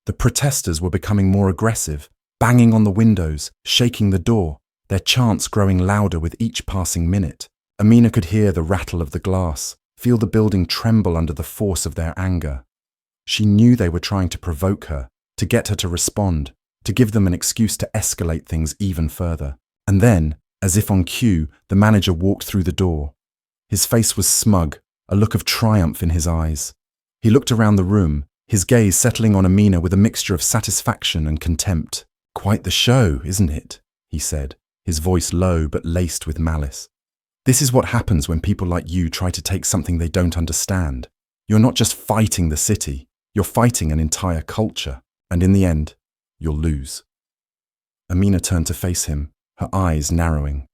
The protesters were becoming more aggressive, banging on the windows, shaking the door, their chants growing louder with each passing minute. Amina could hear the rattle of the glass, feel the building tremble under the force of their anger. She knew they were trying to provoke her, to get her to respond, to give them an excuse to escalate things even further. And then, as if on cue, the manager walked through the door. His face was smug, a look of triumph in his eyes. He looked around the room, his gaze settling on Amina with a mixture of satisfaction and contempt. "Quite the show, isn't it?" he said, his voice low but laced with malice. "This is what happens when people like you try to take something they don't understand. You're not just fighting the city, you're fighting an entire culture, and in the end, you'll lose." Amina turned to face him, her eyes narrowing.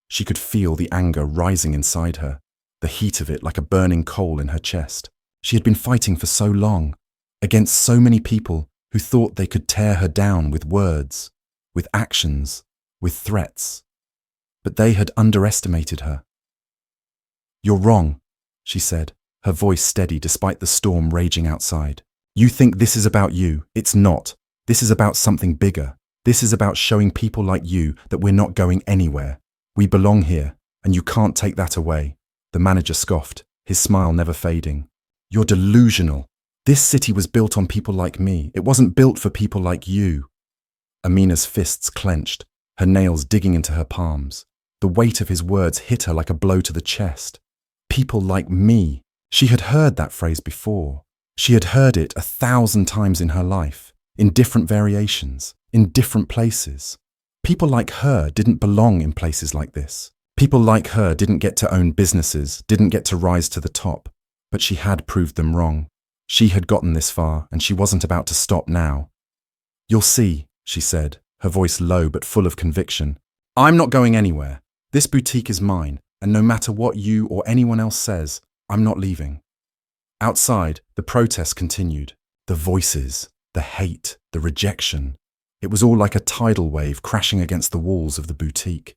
She could feel the anger rising inside her, the heat of it like a burning coal in her chest. She had been fighting for so long, against so many people who thought they could tear her down with words, with actions, with threats. But they had underestimated her. "You're wrong," she said, her voice steady despite the storm raging outside. "You think this is about you. It's not. This is about something bigger. This is about showing people like you that we're not going anywhere. We belong here, and you can't take that away." The manager scoffed, his smile never fading. "You're delusional. This city was built on people like me. It wasn't built for people like you." Amina's fists clenched, her nails digging into her palms. The weight of his words hit her like a blow to the chest. People like me. She had heard that phrase before. She had heard it 1,000 times in her life, in different variations, in different places. People like her didn't belong in places like this. People like her didn't get to own businesses, didn't get to rise to the top. But she had proved them wrong. She had gotten this far, and she wasn't about to stop now. "You'll see," she said, her voice low but full of conviction. "I'm not going anywhere. This boutique is mine, and no matter what you or anyone else says, I'm not leaving." Outside, the protest continued. The voices, the hate, the rejection. It was all like a tidal wave crashing against the walls of the boutique.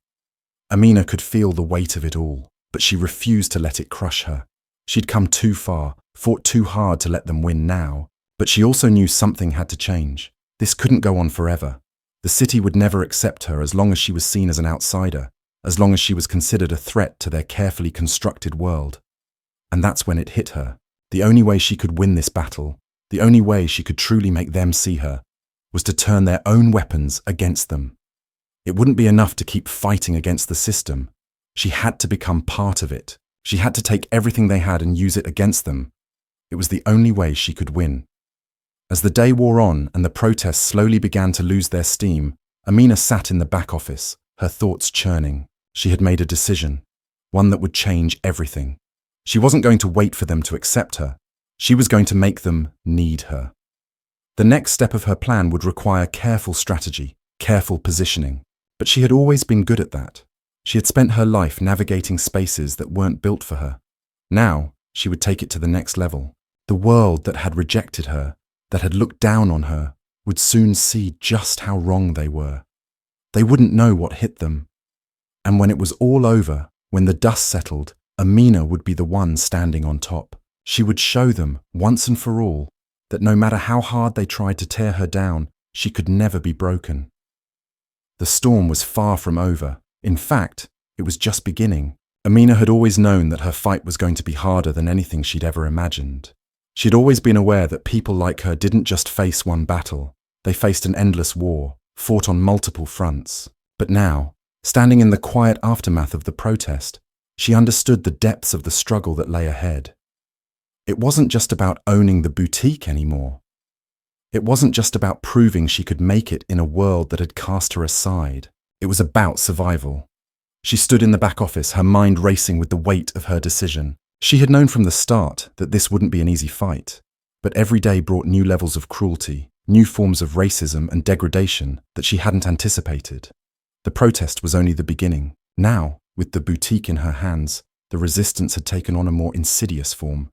Amina could feel the weight of it all, but she refused to let it crush her. She'd come too far, fought too hard to let them win now, but she also knew something had to change. This couldn't go on forever. The city would never accept her as long as she was seen as an outsider, as long as she was considered a threat to their carefully constructed world. And that's when it hit her. The only way she could win this battle, the only way she could truly make them see her, was to turn their own weapons against them. It wouldn't be enough to keep fighting against the system. She had to become part of it. She had to take everything they had and use it against them. It was the only way she could win. As the day wore on and the protests slowly began to lose their steam, Amina sat in the back office, her thoughts churning. She had made a decision, one that would change everything. She wasn't going to wait for them to accept her. She was going to make them need her. The next step of her plan would require careful strategy, careful positioning. But she had always been good at that. She had spent her life navigating spaces that weren't built for her. Now, she would take it to the next level. The world that had rejected her, that had looked down on her, would soon see just how wrong they were. They wouldn't know what hit them. And when it was all over, when the dust settled, Amina would be the one standing on top. She would show them, once and for all, that no matter how hard they tried to tear her down, she could never be broken. The storm was far from over. In fact, it was just beginning. Amina had always known that her fight was going to be harder than anything she'd ever imagined. She'd always been aware that people like her didn't just face one battle. They faced an endless war, fought on multiple fronts. But now, standing in the quiet aftermath of the protest, she understood the depths of the struggle that lay ahead. It wasn't just about owning the boutique anymore. It wasn't just about proving she could make it in a world that had cast her aside. It was about survival. She stood in the back office, her mind racing with the weight of her decision. She had known from the start that this wouldn't be an easy fight, but every day brought new levels of cruelty, new forms of racism and degradation that she hadn't anticipated. The protest was only the beginning. Now, with the boutique in her hands, the resistance had taken on a more insidious form.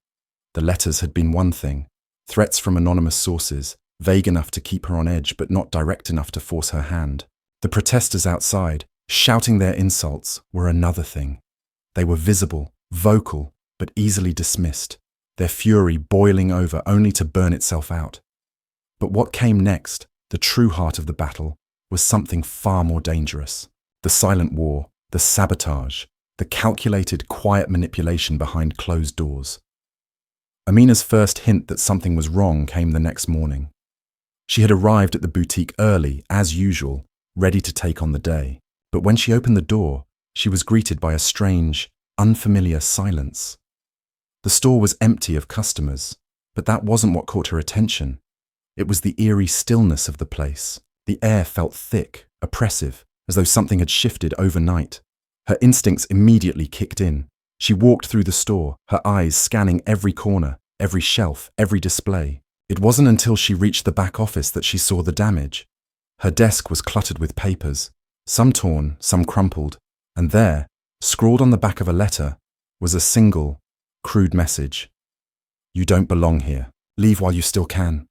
The letters had been one thing, threats from anonymous sources, vague enough to keep her on edge but not direct enough to force her hand. The protesters outside, Shouting their insults were another thing. They were visible, vocal, but easily dismissed, their fury boiling over only to burn itself out. But what came next, the true heart of the battle, was something far more dangerous. The silent war, the sabotage, the calculated, quiet manipulation behind closed doors. Amina's first hint that something was wrong came the next morning. She had arrived at the boutique early, as usual, ready to take on the day. But when she opened the door, she was greeted by a strange, unfamiliar silence. The store was empty of customers, but that wasn't what caught her attention. It was the eerie stillness of the place. The air felt thick, oppressive, as though something had shifted overnight. Her instincts immediately kicked in. She walked through the store, her eyes scanning every corner, every shelf, every display. It wasn't until she reached the back office that she saw the damage. Her desk was cluttered with papers, some torn, some crumpled, and there, scrawled on the back of a letter, was a single, crude message. "You don't belong here. Leave while you still can."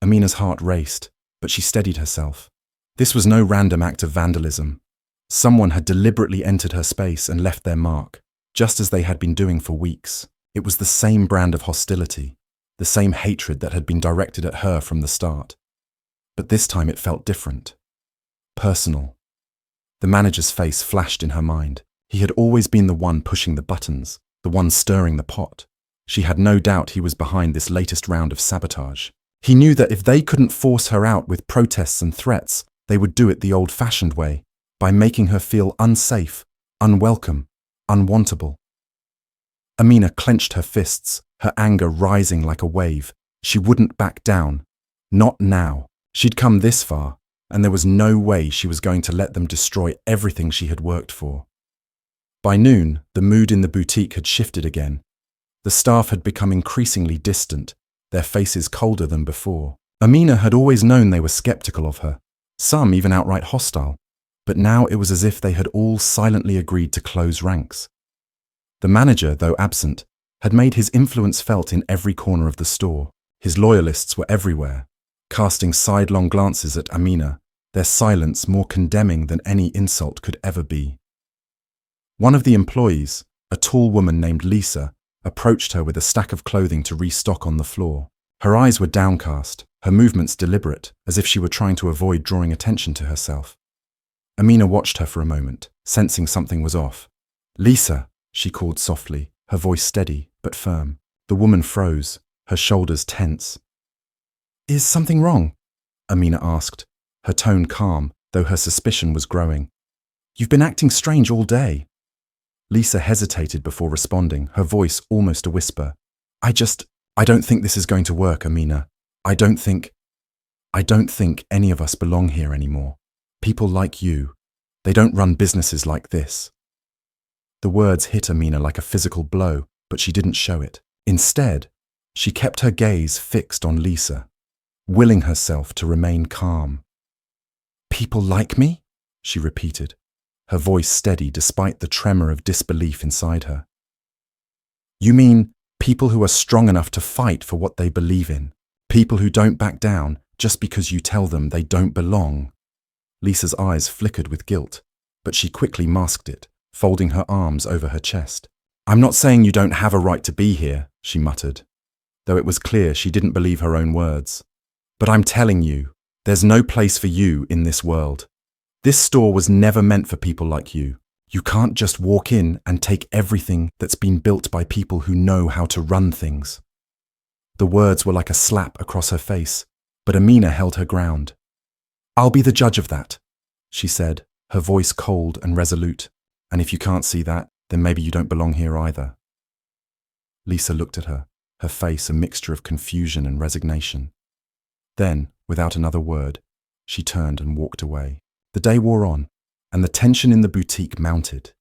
Amina's heart raced, but she steadied herself. This was no random act of vandalism. Someone had deliberately entered her space and left their mark, just as they had been doing for weeks. It was the same brand of hostility, the same hatred that had been directed at her from the start. But this time it felt different. Personal. The manager's face flashed in her mind. He had always been the one pushing the buttons, the one stirring the pot. She had no doubt he was behind this latest round of sabotage. He knew that if they couldn't force her out with protests and threats, they would do it the old-fashioned way, by making her feel unsafe, unwelcome, unwantable. Amina clenched her fists, her anger rising like a wave. She wouldn't back down. Not now. She'd come this far, and there was no way she was going to let them destroy everything she had worked for. By noon, the mood in the boutique had shifted again. The staff had become increasingly distant, their faces colder than before. Amina had always known they were skeptical of her, some even outright hostile, but now it was as if they had all silently agreed to close ranks. The manager, though absent, had made his influence felt in every corner of the store. His loyalists were everywhere, casting sidelong glances at Amina, their silence more condemning than any insult could ever be. One of the employees, a tall woman named Lisa, approached her with a stack of clothing to restock on the floor. Her eyes were downcast, her movements deliberate, as if she were trying to avoid drawing attention to herself. Amina watched her for a moment, sensing something was off. "Lisa," she called softly, her voice steady but firm. The woman froze, her shoulders tense. "Is something wrong?" Amina asked, her tone calm, though her suspicion was growing. "You've been acting strange all day." Lisa hesitated before responding, her voice almost a whisper. I don't think this is going to work, Amina. I don't think any of us belong here anymore. People like you, they don't run businesses like this." The words hit Amina like a physical blow, but she didn't show it. Instead, she kept her gaze fixed on Lisa, willing herself to remain calm. "People like me?" she repeated, her voice steady despite the tremor of disbelief inside her. "You mean people who are strong enough to fight for what they believe in? People who don't back down just because you tell them they don't belong?" Lisa's eyes flickered with guilt, but she quickly masked it, folding her arms over her chest. "I'm not saying you don't have a right to be here," she muttered, though it was clear she didn't believe her own words. "But I'm telling you, there's no place for you in this world. This store was never meant for people like you. You can't just walk in and take everything that's been built by people who know how to run things." The words were like a slap across her face, but Amina held her ground. "I'll be the judge of that," she said, her voice cold and resolute. "And if you can't see that, then maybe you don't belong here either." Lisa looked at her, her face a mixture of confusion and resignation. Then, without another word, she turned and walked away. The day wore on, and the tension in the boutique mounted.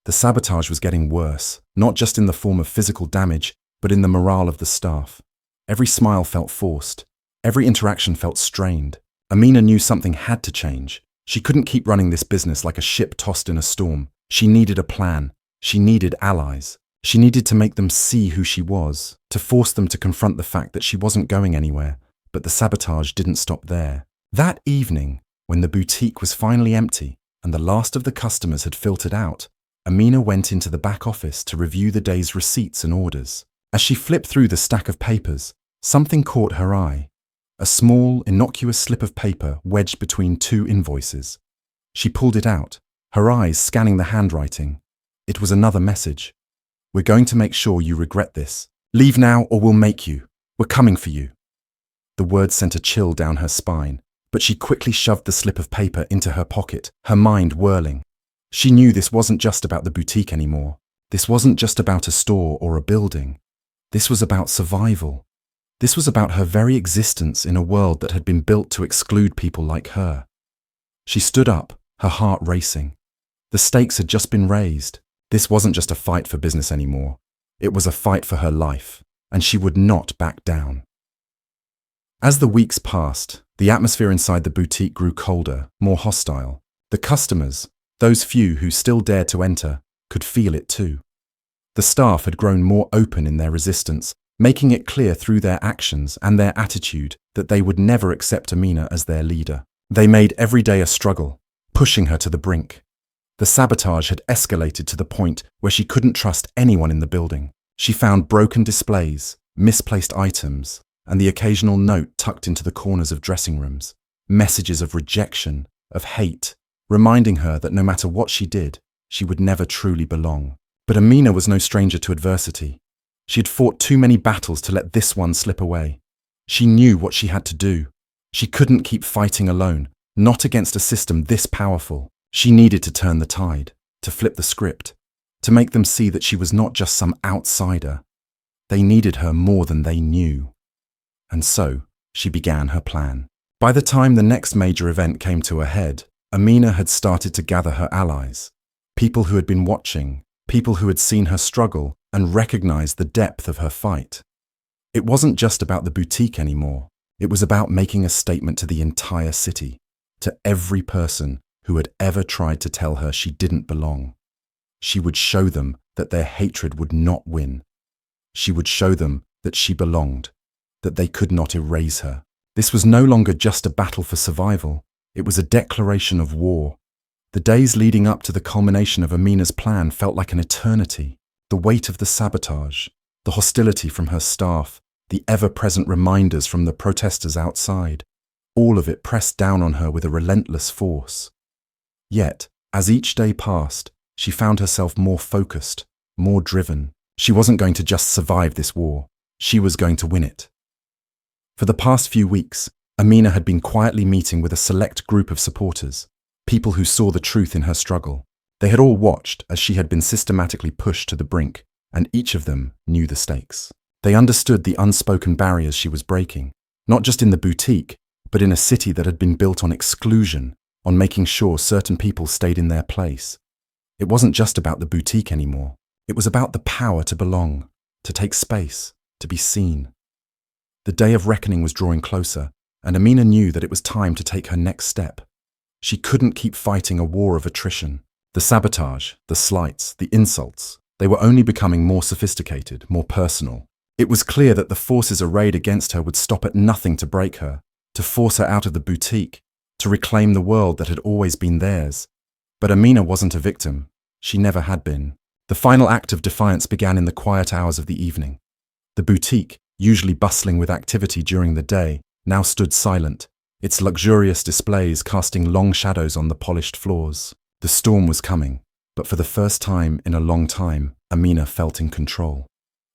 The sabotage was getting worse, not just in the form of physical damage, but in the morale of the staff. Every smile felt forced. Every interaction felt strained. Amina knew something had to change. She couldn't keep running this business like a ship tossed in a storm. She needed a plan. She needed allies. She needed to make them see who she was, to force them to confront the fact that she wasn't going anywhere. But the sabotage didn't stop there. That evening, when the boutique was finally empty, and the last of the customers had filtered out, Amina went into the back office to review the day's receipts and orders. As she flipped through the stack of papers, something caught her eye. A small, innocuous slip of paper wedged between two invoices. She pulled it out, her eyes scanning the handwriting. It was another message. "We're going to make sure you regret this. Leave now or we'll make you. We're coming for you." The words sent a chill down her spine, but she quickly shoved the slip of paper into her pocket, her mind whirling. She knew this wasn't just about the boutique anymore. This wasn't just about a store or a building. This was about survival. This was about her very existence in a world that had been built to exclude people like her. She stood up, her heart racing. The stakes had just been raised. This wasn't just a fight for business anymore. It was a fight for her life, and she would not back down. As the weeks passed, the atmosphere inside the boutique grew colder, more hostile. The customers, those few who still dared to enter, could feel it too. The staff had grown more open in their resistance, making it clear through their actions and their attitude that they would never accept Amina as their leader. They made every day a struggle, pushing her to the brink. The sabotage had escalated to the point where she couldn't trust anyone in the building. She found broken displays, misplaced items, and the occasional note tucked into the corners of dressing rooms. Messages of rejection, of hate, reminding her that no matter what she did, she would never truly belong. But Amina was no stranger to adversity. She had fought too many battles to let this one slip away. She knew what she had to do. She couldn't keep fighting alone, not against a system this powerful. She needed to turn the tide, to flip the script, to make them see that she was not just some outsider. They needed her more than they knew. And so, she began her plan. By the time the next major event came to a head, Amina had started to gather her allies. People who had been watching, people who had seen her struggle and recognized the depth of her fight. It wasn't just about the boutique anymore. It was about making a statement to the entire city, to every person who had ever tried to tell her she didn't belong. She would show them that their hatred would not win. She would show them that she belonged, that they could not erase her. This was no longer just a battle for survival. It was a declaration of war. The days leading up to the culmination of Amina's plan felt like an eternity. The weight of the sabotage, the hostility from her staff, the ever-present reminders from the protesters outside, all of it pressed down on her with a relentless force. Yet, as each day passed, she found herself more focused, more driven. She wasn't going to just survive this war. She was going to win it. For the past few weeks, Amina had been quietly meeting with a select group of supporters, people who saw the truth in her struggle. They had all watched as she had been systematically pushed to the brink, and each of them knew the stakes. They understood the unspoken barriers she was breaking, not just in the boutique, but in a city that had been built on exclusion, on making sure certain people stayed in their place. It wasn't just about the boutique anymore. It was about the power to belong, to take space, to be seen. The day of reckoning was drawing closer, and Amina knew that it was time to take her next step. She couldn't keep fighting a war of attrition. The sabotage, the slights, the insults, they were only becoming more sophisticated, more personal. It was clear that the forces arrayed against her would stop at nothing to break her, to force her out of the boutique, to reclaim the world that had always been theirs. But Amina wasn't a victim. She never had been. The final act of defiance began in the quiet hours of the evening. The boutique, usually bustling with activity during the day, now stood silent, its luxurious displays casting long shadows on the polished floors. The storm was coming, but for the first time in a long time, Amina felt in control.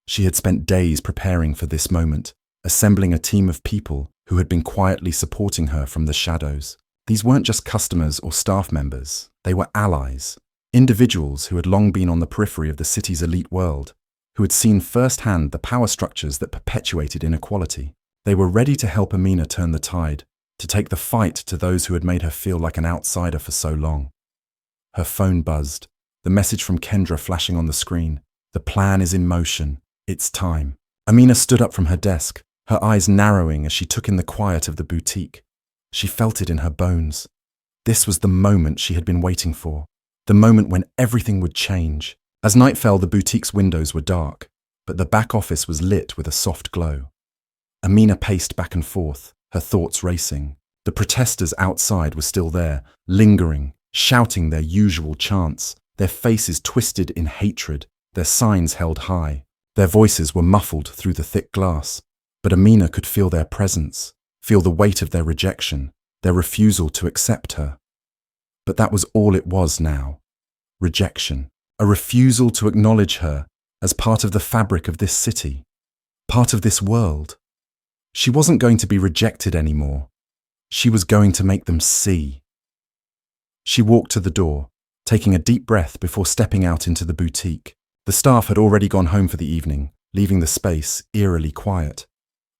She had spent days preparing for this moment, assembling a team of people who had been quietly supporting her from the shadows. These weren't just customers or staff members, they were allies, individuals who had long been on the periphery of the city's elite world, who had seen firsthand the power structures that perpetuated inequality. They were ready to help Amina turn the tide, to take the fight to those who had made her feel like an outsider for so long. Her phone buzzed, the message from Kendra flashing on the screen. The plan is in motion. It's time. Amina stood up from her desk, her eyes narrowing as she took in the quiet of the boutique. She felt it in her bones. This was the moment she had been waiting for, the moment when everything would change. As night fell, the boutique's windows were dark, but the back office was lit with a soft glow. Amina paced back and forth, her thoughts racing. The protesters outside were still there, lingering, shouting their usual chants, their faces twisted in hatred, their signs held high. Their voices were muffled through the thick glass, but Amina could feel their presence, feel the weight of their rejection, their refusal to accept her. But that was all it was now. Rejection. A refusal to acknowledge her as part of the fabric of this city, part of this world. She wasn't going to be rejected anymore. She was going to make them see. She walked to the door, taking a deep breath before stepping out into the boutique. The staff had already gone home for the evening, leaving the space eerily quiet.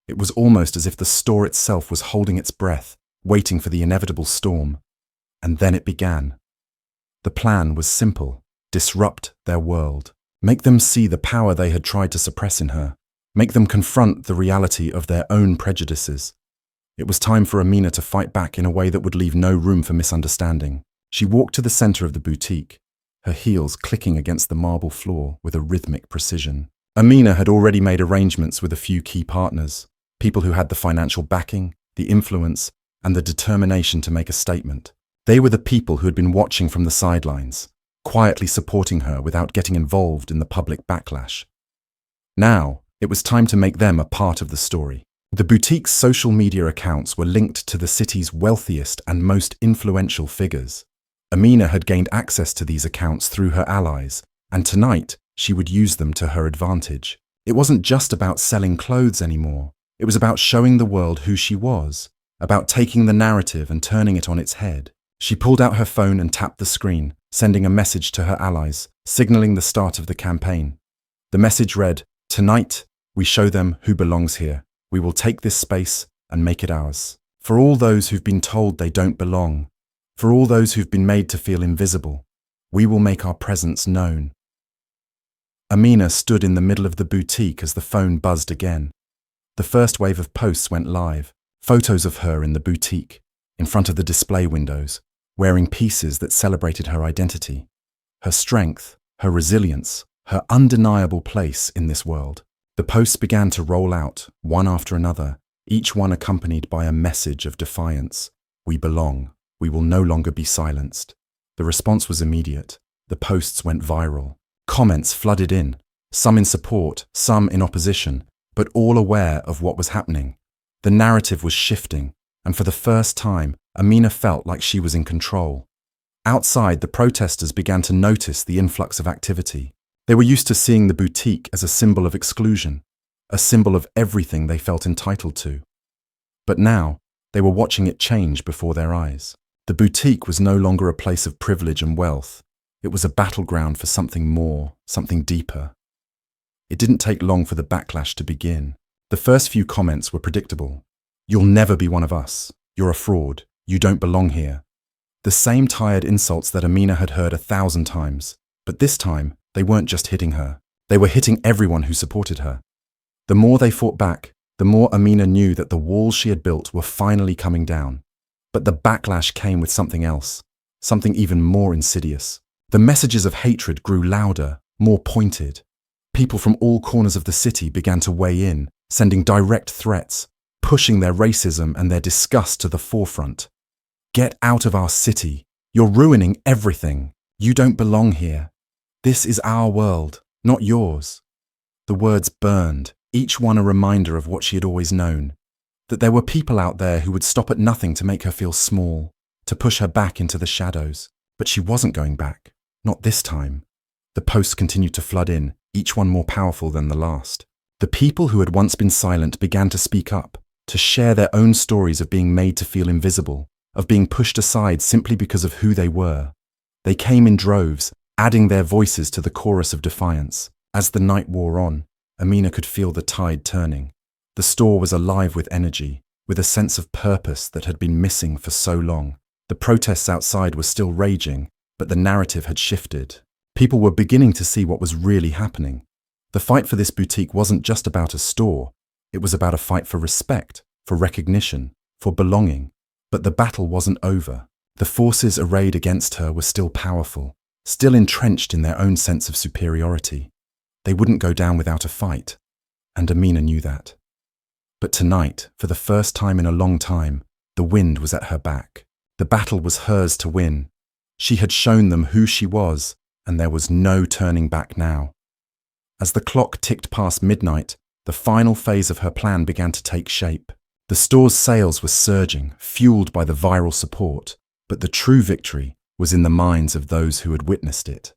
It was almost as if the store itself was holding its breath, waiting for the inevitable storm. And then it began. The plan was simple: disrupt their world, make them see the power they had tried to suppress in her, make them confront the reality of their own prejudices. It was time for Amina to fight back in a way that would leave no room for misunderstanding. She walked to the center of the boutique, her heels clicking against the marble floor with a rhythmic precision. Amina had already made arrangements with a few key partners, people who had the financial backing, the influence, and the determination to make a statement. They were the people who had been watching from the sidelines, quietly supporting her without getting involved in the public backlash. Now, it was time to make them a part of the story. The boutique's social media accounts were linked to the city's wealthiest and most influential figures. Amina had gained access to these accounts through her allies, and tonight she would use them to her advantage. It wasn't just about selling clothes anymore. It was about showing the world who she was, about taking the narrative and turning it on its head. She pulled out her phone and tapped the screen, sending a message to her allies, signaling the start of the campaign. The message read, "Tonight, we show them who belongs here. We will take this space and make it ours. For all those who've been told they don't belong, for all those who've been made to feel invisible, we will make our presence known." Amina stood in the middle of the boutique as the phone buzzed again. The first wave of posts went live, photos of her in the boutique, in front of the display windows, wearing pieces that celebrated her identity, her strength, her resilience, her undeniable place in this world. The posts began to roll out, one after another, each one accompanied by a message of defiance. We belong. We will no longer be silenced. The response was immediate. The posts went viral. Comments flooded in, some in support, some in opposition, but all aware of what was happening. The narrative was shifting, and for the first time, Amina felt like she was in control. Outside, the protesters began to notice the influx of activity. They were used to seeing the boutique as a symbol of exclusion, a symbol of everything they felt entitled to. But now, they were watching it change before their eyes. The boutique was no longer a place of privilege and wealth. It was a battleground for something more, something deeper. It didn't take long for the backlash to begin. The first few comments were predictable. "You'll never be one of us. You're a fraud. You don't belong here." The same tired insults that Amina had heard 1,000 times. But this time, they weren't just hitting her. They were hitting everyone who supported her. The more they fought back, the more Amina knew that the walls she had built were finally coming down. But the backlash came with something else, something even more insidious. The messages of hatred grew louder, more pointed. People from all corners of the city began to weigh in, sending direct threats, pushing their racism and their disgust to the forefront. "Get out of our city. You're ruining everything. You don't belong here. This is our world, not yours." The words burned, each one a reminder of what she had always known, that there were people out there who would stop at nothing to make her feel small, to push her back into the shadows. But she wasn't going back, not this time. The posts continued to flood in, each one more powerful than the last. The people who had once been silent began to speak up, to share their own stories of being made to feel invisible, of being pushed aside simply because of who they were. They came in droves, adding their voices to the chorus of defiance. As the night wore on, Amina could feel the tide turning. The store was alive with energy, with a sense of purpose that had been missing for so long. The protests outside were still raging, but the narrative had shifted. People were beginning to see what was really happening. The fight for this boutique wasn't just about a store. It was about a fight for respect, for recognition, for belonging. But the battle wasn't over. The forces arrayed against her were still powerful, still entrenched in their own sense of superiority. They wouldn't go down without a fight, and Amina knew that. But tonight, for the first time in a long time, the wind was at her back. The battle was hers to win. She had shown them who she was, and there was no turning back now. As the clock ticked past midnight, the final phase of her plan began to take shape. The store's sales were surging, fueled by the viral support, but the true victory was in the minds of those who had witnessed it.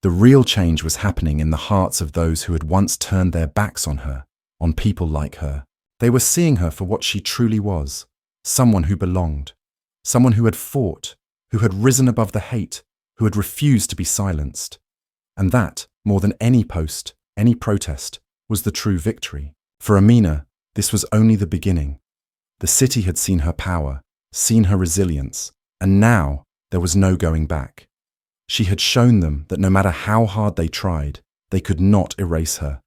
The real change was happening in the hearts of those who had once turned their backs on her, on people like her. They were seeing her for what she truly was, someone who belonged, someone who had fought, who had risen above the hate, who had refused to be silenced. And that, more than any post, any protest, was the true victory. For Amina, this was only the beginning. The city had seen her power, seen her resilience, and now there was no going back. She had shown them that no matter how hard they tried, they could not erase her.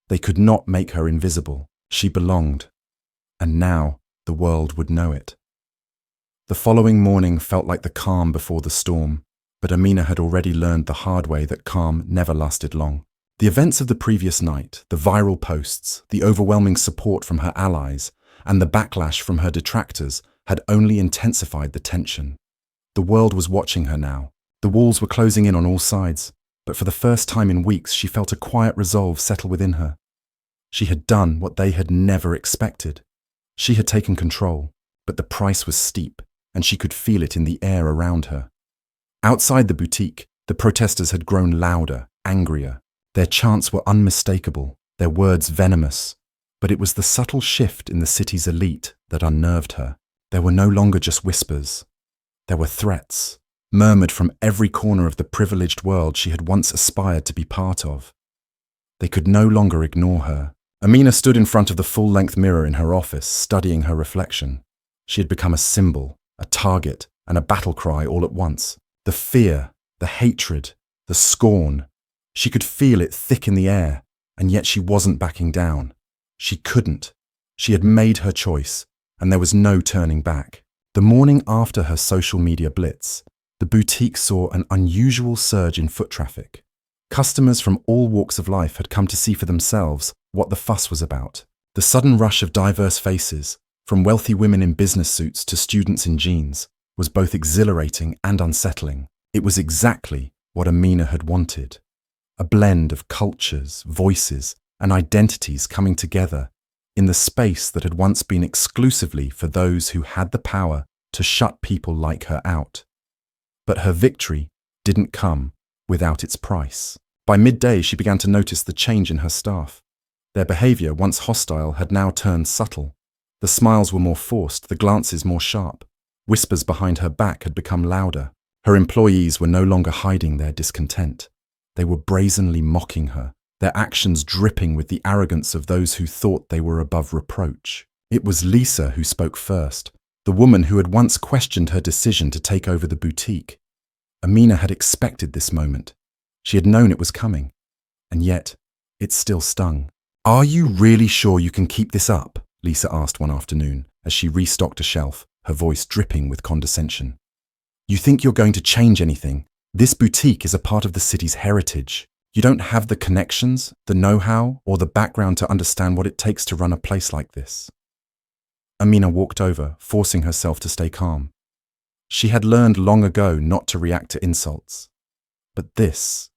They could not make her invisible. She belonged. And now the world would know it. The following morning felt like the calm before the storm, but Amina had already learned the hard way that calm never lasted long. The events of the previous night, the viral posts, the overwhelming support from her allies, and the backlash from her detractors had only intensified the tension. The world was watching her now. The walls were closing in on all sides, but for the first time in weeks she felt a quiet resolve settle within her. She had done what they had never expected. She had taken control, but the price was steep, and she could feel it in the air around her. Outside the boutique, the protesters had grown louder, angrier. Their chants were unmistakable, their words venomous. But it was the subtle shift in the city's elite that unnerved her. There were no longer just whispers. There were threats, murmured from every corner of the privileged world she had once aspired to be part of. They could no longer ignore her. Amina stood in front of the full-length mirror in her office, studying her reflection. She had become a symbol, a target, and a battle cry all at once. The fear, the hatred, the scorn. She could feel it thick in the air, and yet she wasn't backing down. She couldn't. She had made her choice, and there was no turning back. The morning after her social media blitz, the boutique saw an unusual surge in foot traffic. Customers from all walks of life had come to see for themselves what the fuss was about. The sudden rush of diverse faces, from wealthy women in business suits to students in jeans, was both exhilarating and unsettling. It was exactly what Amina had wanted. A blend of cultures, voices, and identities coming together in the space that had once been exclusively for those who had the power to shut people like her out. But her victory didn't come without its price. By midday, she began to notice the change in her staff. Their behavior, once hostile, had now turned subtle. The smiles were more forced, the glances more sharp. Whispers behind her back had become louder. Her employees were no longer hiding their discontent. They were brazenly mocking her, their actions dripping with the arrogance of those who thought they were above reproach. It was Lisa who spoke first, the woman who had once questioned her decision to take over the boutique. Amina had expected this moment. She had known it was coming, and yet it still stung. "Are you really sure you can keep this up?" Lisa asked one afternoon as she restocked a shelf, her voice dripping with condescension. "You think you're going to change anything? This boutique is a part of the city's heritage. You don't have the connections, the know-how, or the background to understand what it takes to run a place like this." Amina walked over, forcing herself to stay calm. She had learned long ago not to react to insults. But this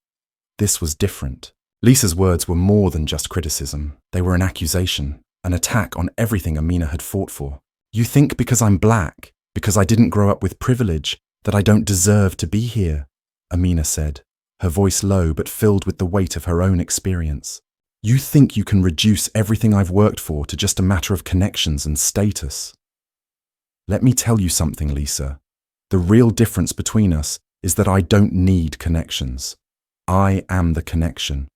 was different. Lisa's words were more than just criticism. They were an accusation, an attack on everything Amina had fought for. "You think because I'm black, because I didn't grow up with privilege, that I don't deserve to be here," Amina said, her voice low but filled with the weight of her own experience. "You think you can reduce everything I've worked for to just a matter of connections and status. Let me tell you something, Lisa. The real difference between us is that I don't need connections. I am the connection.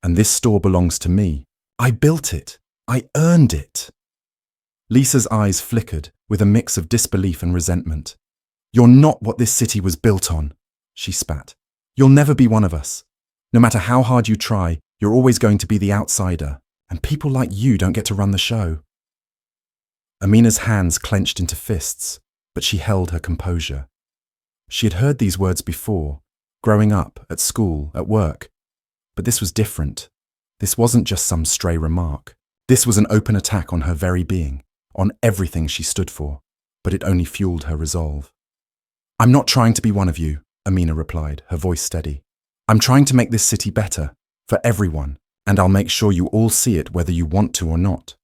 And this store belongs to me. I built it. I earned it." Lisa's eyes flickered with a mix of disbelief and resentment. "You're not what this city was built on," she spat. "You'll never be one of us. No matter how hard you try, you're always going to be the outsider, and people like you don't get to run the show." Amina's hands clenched into fists, but she held her composure. She had heard these words before, growing up, at school, at work. But this was different. This wasn't just some stray remark. This was an open attack on her very being, on everything she stood for, but it only fueled her resolve. "I'm not trying to be one of you. Amina replied, her voice steady. I'm trying to make this city better, for everyone, and I'll make sure you all see it whether you want to or not.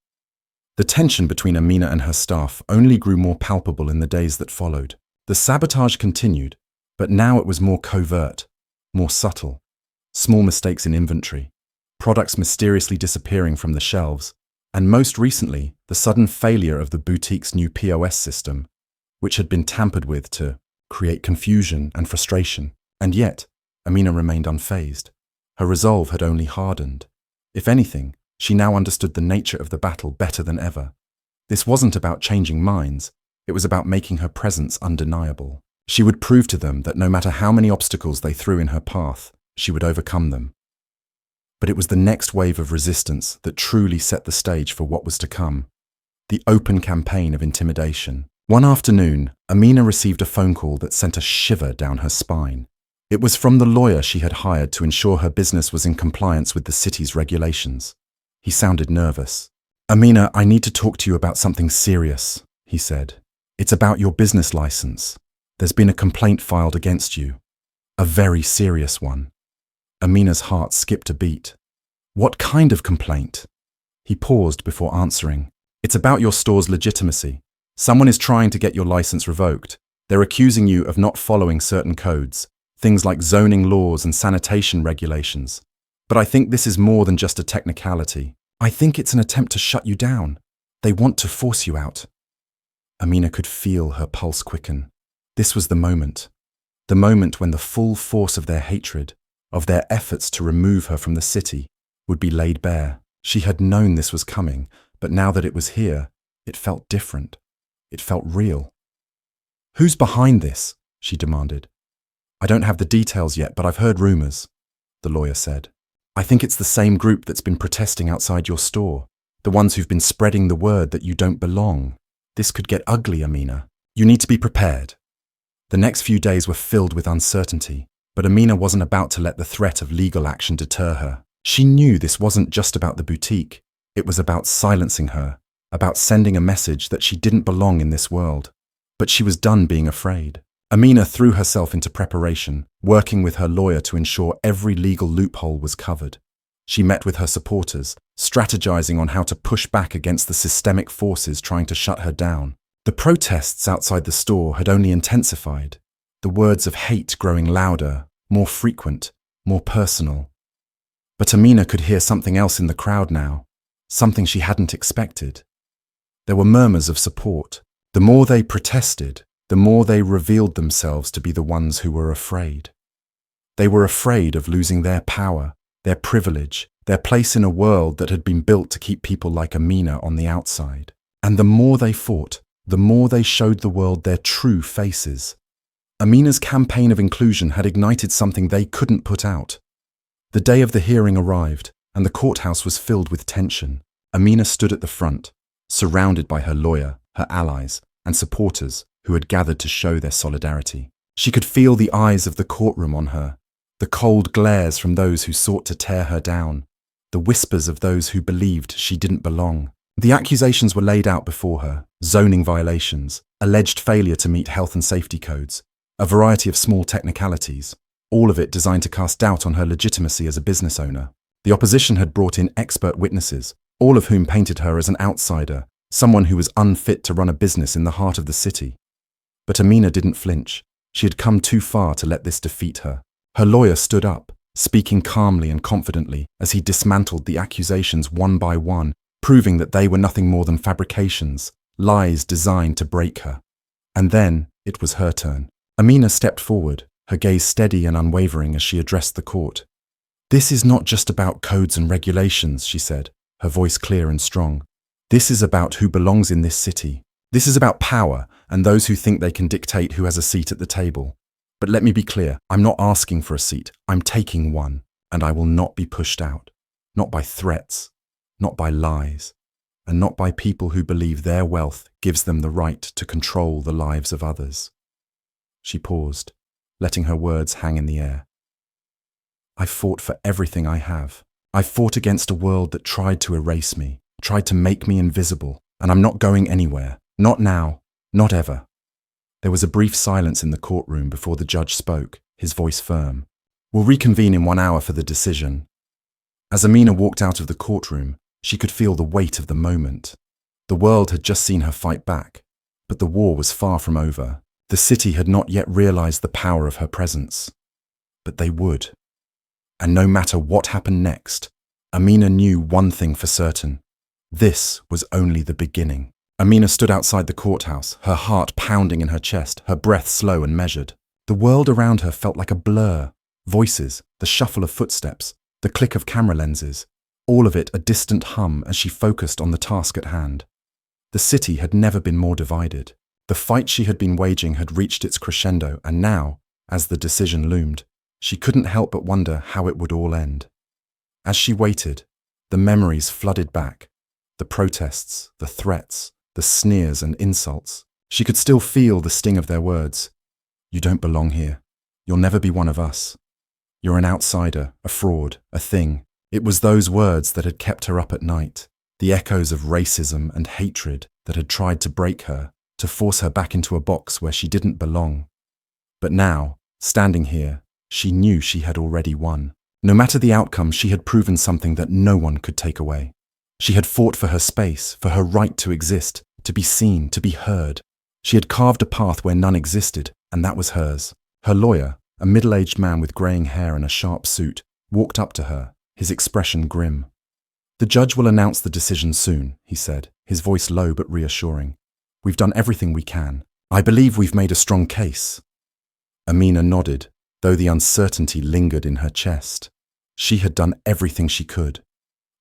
The tension between Amina and her staff only grew more palpable in the days that followed. The sabotage continued, but now it was more covert, more subtle. Small mistakes in inventory, products mysteriously disappearing from the shelves, and most recently, the sudden failure of the boutique's new POS system, which had been tampered with to create confusion and frustration. And yet, Amina remained unfazed. Her resolve had only hardened. If anything, she now understood the nature of the battle better than ever. This wasn't about changing minds, it was about making her presence undeniable. She would prove to them that no matter how many obstacles they threw in her path, she would overcome them. But it was the next wave of resistance that truly set the stage for what was to come. The open campaign of intimidation. One afternoon, Amina received a phone call that sent a shiver down her spine. It was from the lawyer she had hired to ensure her business was in compliance with the city's regulations. He sounded nervous. Amina, I need to talk to you about something serious, he said. It's about your business license. There's been a complaint filed against you. A very serious one. Amina's heart skipped a beat. What kind of complaint? He paused before answering. It's about your store's legitimacy. Someone is trying to get your license revoked. They're accusing you of not following certain codes, things like zoning laws and sanitation regulations. But I think this is more than just a technicality. I think it's an attempt to shut you down. They want to force you out. Amina could feel her pulse quicken. This was the moment when the full force of their hatred, of their efforts to remove her from the city, would be laid bare. She had known this was coming, but now that it was here, it felt different. It felt real. Who's behind this? She demanded. I don't have the details yet, but I've heard rumors, the lawyer said. I think it's the same group that's been protesting outside your store, the ones who've been spreading the word that you don't belong. This could get ugly, Amina. You need to be prepared. The next few days were filled with uncertainty, but Amina wasn't about to let the threat of legal action deter her. She knew this wasn't just about the boutique. It was about silencing her, about sending a message that she didn't belong in this world. But she was done being afraid. Amina threw herself into preparation, working with her lawyer to ensure every legal loophole was covered. She met with her supporters, strategizing on how to push back against the systemic forces trying to shut her down. The protests outside the store had only intensified, the words of hate growing louder, more frequent, more personal. But Amina could hear something else in the crowd now, something she hadn't expected. There were murmurs of support. The more they protested, the more they revealed themselves to be the ones who were afraid. They were afraid of losing their power, their privilege, their place in a world that had been built to keep people like Amina on the outside. And the more they fought, the more they showed the world their true faces. Amina's campaign of inclusion had ignited something they couldn't put out. The day of the hearing arrived, and the courthouse was filled with tension. Amina stood at the front, surrounded by her lawyer, her allies, and supporters who had gathered to show their solidarity. She could feel the eyes of the courtroom on her, the cold glares from those who sought to tear her down, the whispers of those who believed she didn't belong. The accusations were laid out before her: zoning violations, alleged failure to meet health and safety codes, a variety of small technicalities, all of it designed to cast doubt on her legitimacy as a business owner. The opposition had brought in expert witnesses, all of whom painted her as an outsider, someone who was unfit to run a business in the heart of the city. But Amina didn't flinch. She had come too far to let this defeat her. Her lawyer stood up, speaking calmly and confidently as he dismantled the accusations one by one, proving that they were nothing more than fabrications, lies designed to break her. And then it was her turn. Amina stepped forward, her gaze steady and unwavering as she addressed the court. This is not just about codes and regulations, she said, her voice clear and strong. This is about who belongs in this city. This is about power and those who think they can dictate who has a seat at the table. But let me be clear, I'm not asking for a seat. I'm taking one, and I will not be pushed out. Not by threats, not by lies, and not by people who believe their wealth gives them the right to control the lives of others. She paused, letting her words hang in the air. I fought for everything I have. I fought against a world that tried to erase me, tried to make me invisible, and I'm not going anywhere. Not now, not ever. There was a brief silence in the courtroom before the judge spoke, his voice firm. "We'll reconvene in 1 hour for the decision." As Amina walked out of the courtroom, she could feel the weight of the moment. The world had just seen her fight back, but the war was far from over. The city had not yet realized the power of her presence. But they would. And no matter what happened next, Amina knew one thing for certain. This was only the beginning. Amina stood outside the courthouse, her heart pounding in her chest, her breath slow and measured. The world around her felt like a blur. Voices, the shuffle of footsteps, the click of camera lenses, all of it a distant hum as she focused on the task at hand. The city had never been more divided. The fight she had been waging had reached its crescendo, and now, as the decision loomed, she couldn't help but wonder how it would all end. As she waited, the memories flooded back. The protests, the threats, the sneers and insults. She could still feel the sting of their words. "You don't belong here. You'll never be one of us. You're an outsider, a fraud, a thing." It was those words that had kept her up at night, the echoes of racism and hatred that had tried to break her, to force her back into a box where she didn't belong. But now, standing here, she knew she had already won. No matter the outcome, she had proven something that no one could take away. She had fought for her space, for her right to exist, to be seen, to be heard. She had carved a path where none existed, and that was hers. Her lawyer, a middle-aged man with greying hair and a sharp suit, walked up to her, his expression grim. "The judge will announce the decision soon," he said, his voice low but reassuring. "We've done everything we can. I believe we've made a strong case." Amina nodded, though the uncertainty lingered in her chest. She had done everything she could.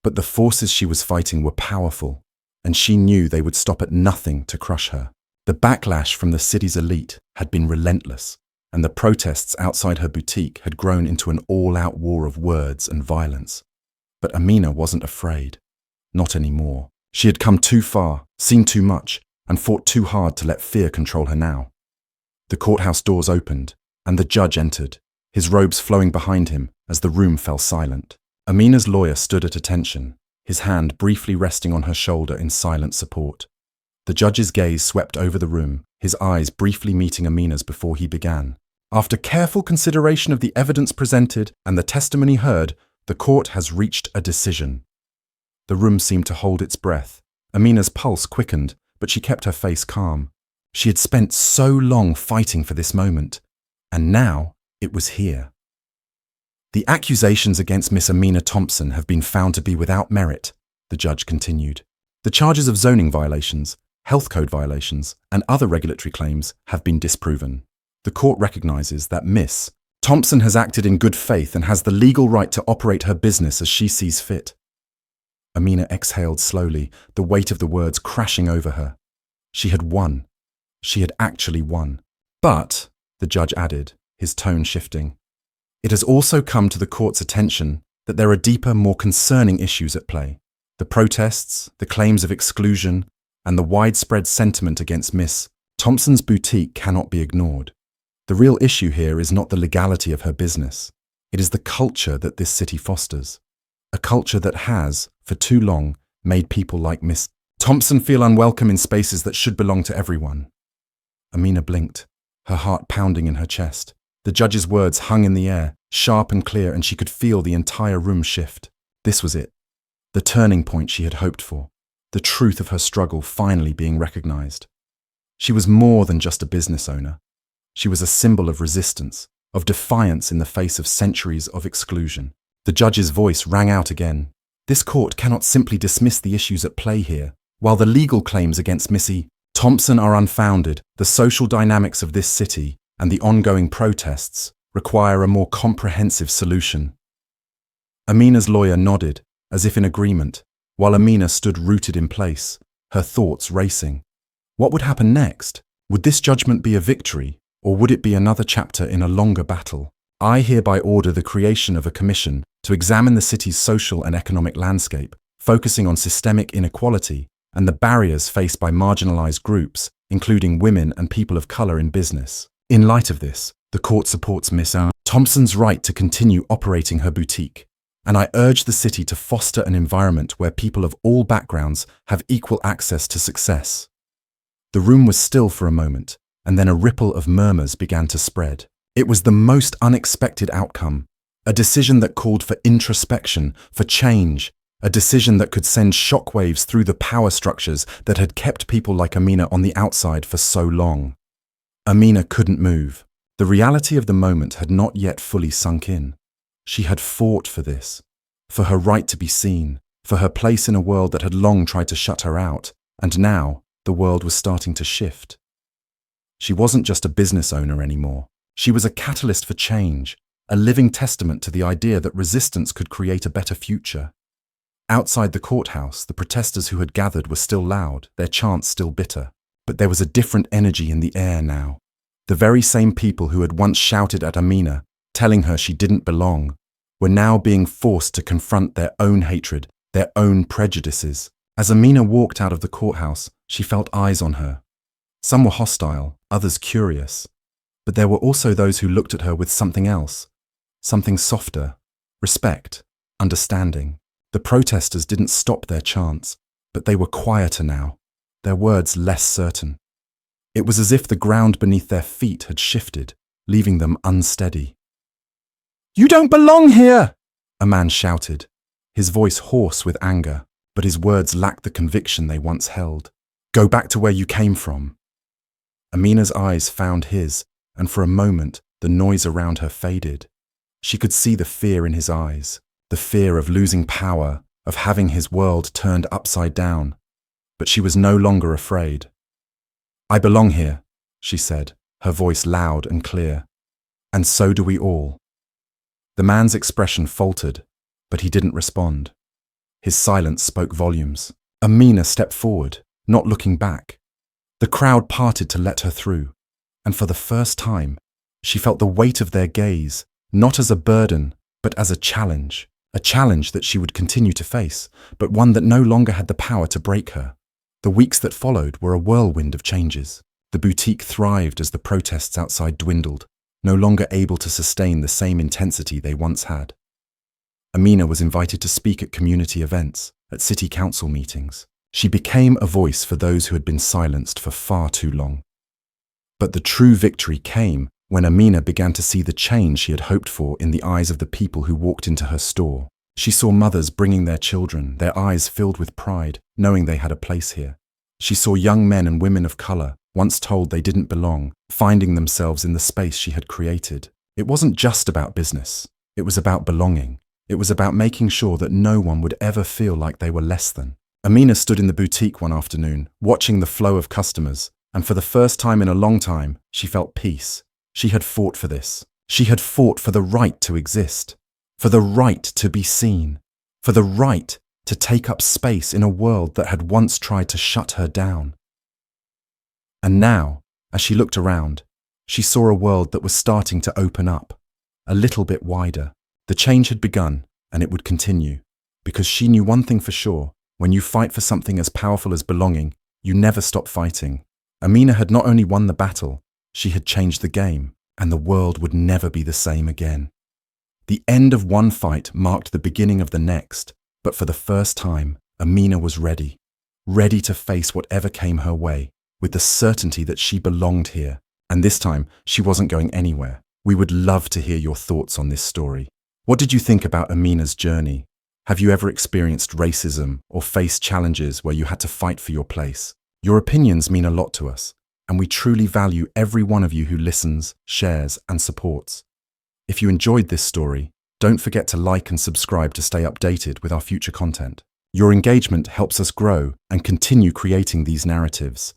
But the forces she was fighting were powerful, and she knew they would stop at nothing to crush her. The backlash from the city's elite had been relentless, and the protests outside her boutique had grown into an all-out war of words and violence. But Amina wasn't afraid. Not anymore. She had come too far, seen too much, and fought too hard to let fear control her now. The courthouse doors opened, and the judge entered, his robes flowing behind him as the room fell silent. Amina's lawyer stood at attention, his hand briefly resting on her shoulder in silent support. The judge's gaze swept over the room, his eyes briefly meeting Amina's before he began. "After careful consideration of the evidence presented and the testimony heard, the court has reached a decision." The room seemed to hold its breath. Amina's pulse quickened, but she kept her face calm. She had spent so long fighting for this moment, and now it was here. "The accusations against Miss Amina Thompson have been found to be without merit," the judge continued. "The charges of zoning violations, health code violations, and other regulatory claims have been disproven. The court recognizes that Miss Thompson has acted in good faith and has the legal right to operate her business as she sees fit." Amina exhaled slowly, the weight of the words crashing over her. She had won. She had actually won. "But," the judge added, his tone shifting, "it has also come to the court's attention that there are deeper, more concerning issues at play. The protests, the claims of exclusion, and the widespread sentiment against Miss Thompson's boutique cannot be ignored. The real issue here is not the legality of her business. It is the culture that this city fosters. A culture that has, for too long, made people like Miss Thompson feel unwelcome in spaces that should belong to everyone." Amina blinked, her heart pounding in her chest. The judge's words hung in the air, sharp and clear, and she could feel the entire room shift. This was it. The turning point she had hoped for. The truth of her struggle finally being recognized. She was more than just a business owner. She was a symbol of resistance, of defiance in the face of centuries of exclusion. The judge's voice rang out again. "This court cannot simply dismiss the issues at play here. While the legal claims against Missy Thompson are unfounded, the social dynamics of this city and the ongoing protests require a more comprehensive solution." Amina's lawyer nodded, as if in agreement, while Amina stood rooted in place, her thoughts racing. What would happen next? Would this judgment be a victory, or would it be another chapter in a longer battle? "I hereby order the creation of a commission to examine the city's social and economic landscape, focusing on systemic inequality and the barriers faced by marginalized groups, including women and people of color in business. In light of this, the court supports Miss Thompson's right to continue operating her boutique, and I urge the city to foster an environment where people of all backgrounds have equal access to success." The room was still for a moment, and then a ripple of murmurs began to spread. It was the most unexpected outcome, a decision that called for introspection, for change, a decision that could send shockwaves through the power structures that had kept people like Amina on the outside for so long. Amina couldn't move. The reality of the moment had not yet fully sunk in. She had fought for this, for her right to be seen, for her place in a world that had long tried to shut her out, and now the world was starting to shift. She wasn't just a business owner anymore. She was a catalyst for change, a living testament to the idea that resistance could create a better future. Outside the courthouse, the protesters who had gathered were still loud, their chants still bitter. But there was a different energy in the air now. The very same people who had once shouted at Amina, telling her she didn't belong, were now being forced to confront their own hatred, their own prejudices. As Amina walked out of the courthouse, she felt eyes on her. Some were hostile, others curious. But there were also those who looked at her with something else, something softer, respect, understanding. The protesters didn't stop their chants, but they were quieter now, their words less certain. It was as if the ground beneath their feet had shifted, leaving them unsteady. "You don't belong here!" a man shouted, his voice hoarse with anger, but his words lacked the conviction they once held. "Go back to where you came from." Amina's eyes found his, and for a moment the noise around her faded. She could see the fear in his eyes, the fear of losing power, of having his world turned upside down. But she was no longer afraid. "I belong here," she said, her voice loud and clear. "And so do we all." The man's expression faltered, but he didn't respond. His silence spoke volumes. Amina stepped forward, not looking back. The crowd parted to let her through, and for the first time, she felt the weight of their gaze, not as a burden, but as a challenge that she would continue to face, but one that no longer had the power to break her. The weeks that followed were a whirlwind of changes. The boutique thrived as the protests outside dwindled, no longer able to sustain the same intensity they once had. Amina was invited to speak at community events, at city council meetings. She became a voice for those who had been silenced for far too long. But the true victory came when Amina began to see the change she had hoped for in the eyes of the people who walked into her store. She saw mothers bringing their children, their eyes filled with pride, knowing they had a place here. She saw young men and women of color, once told they didn't belong, finding themselves in the space she had created. It wasn't just about business. It was about belonging. It was about making sure that no one would ever feel like they were less than. Amina stood in the boutique one afternoon, watching the flow of customers, and for the first time in a long time, she felt peace. She had fought for this. She had fought for the right to exist, for the right to be seen, for the right to take up space in a world that had once tried to shut her down. And now, as she looked around, she saw a world that was starting to open up, a little bit wider. The change had begun, and it would continue, because she knew one thing for sure: when you fight for something as powerful as belonging, you never stop fighting. Amina had not only won the battle, she had changed the game, and the world would never be the same again. The end of one fight marked the beginning of the next, but for the first time, Amina was ready to face whatever came her way, with the certainty that she belonged here, and this time she wasn't going anywhere. We would love to hear your thoughts on this story. What did you think about Amina's journey? Have you ever experienced racism or faced challenges where you had to fight for your place? Your opinions mean a lot to us, and we truly value every one of you who listens, shares, and supports. If you enjoyed this story, don't forget to like and subscribe to stay updated with our future content. Your engagement helps us grow and continue creating these narratives.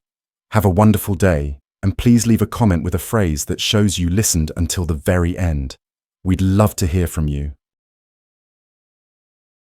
Have a wonderful day, and please leave a comment with a phrase that shows you listened until the very end. We'd love to hear from you.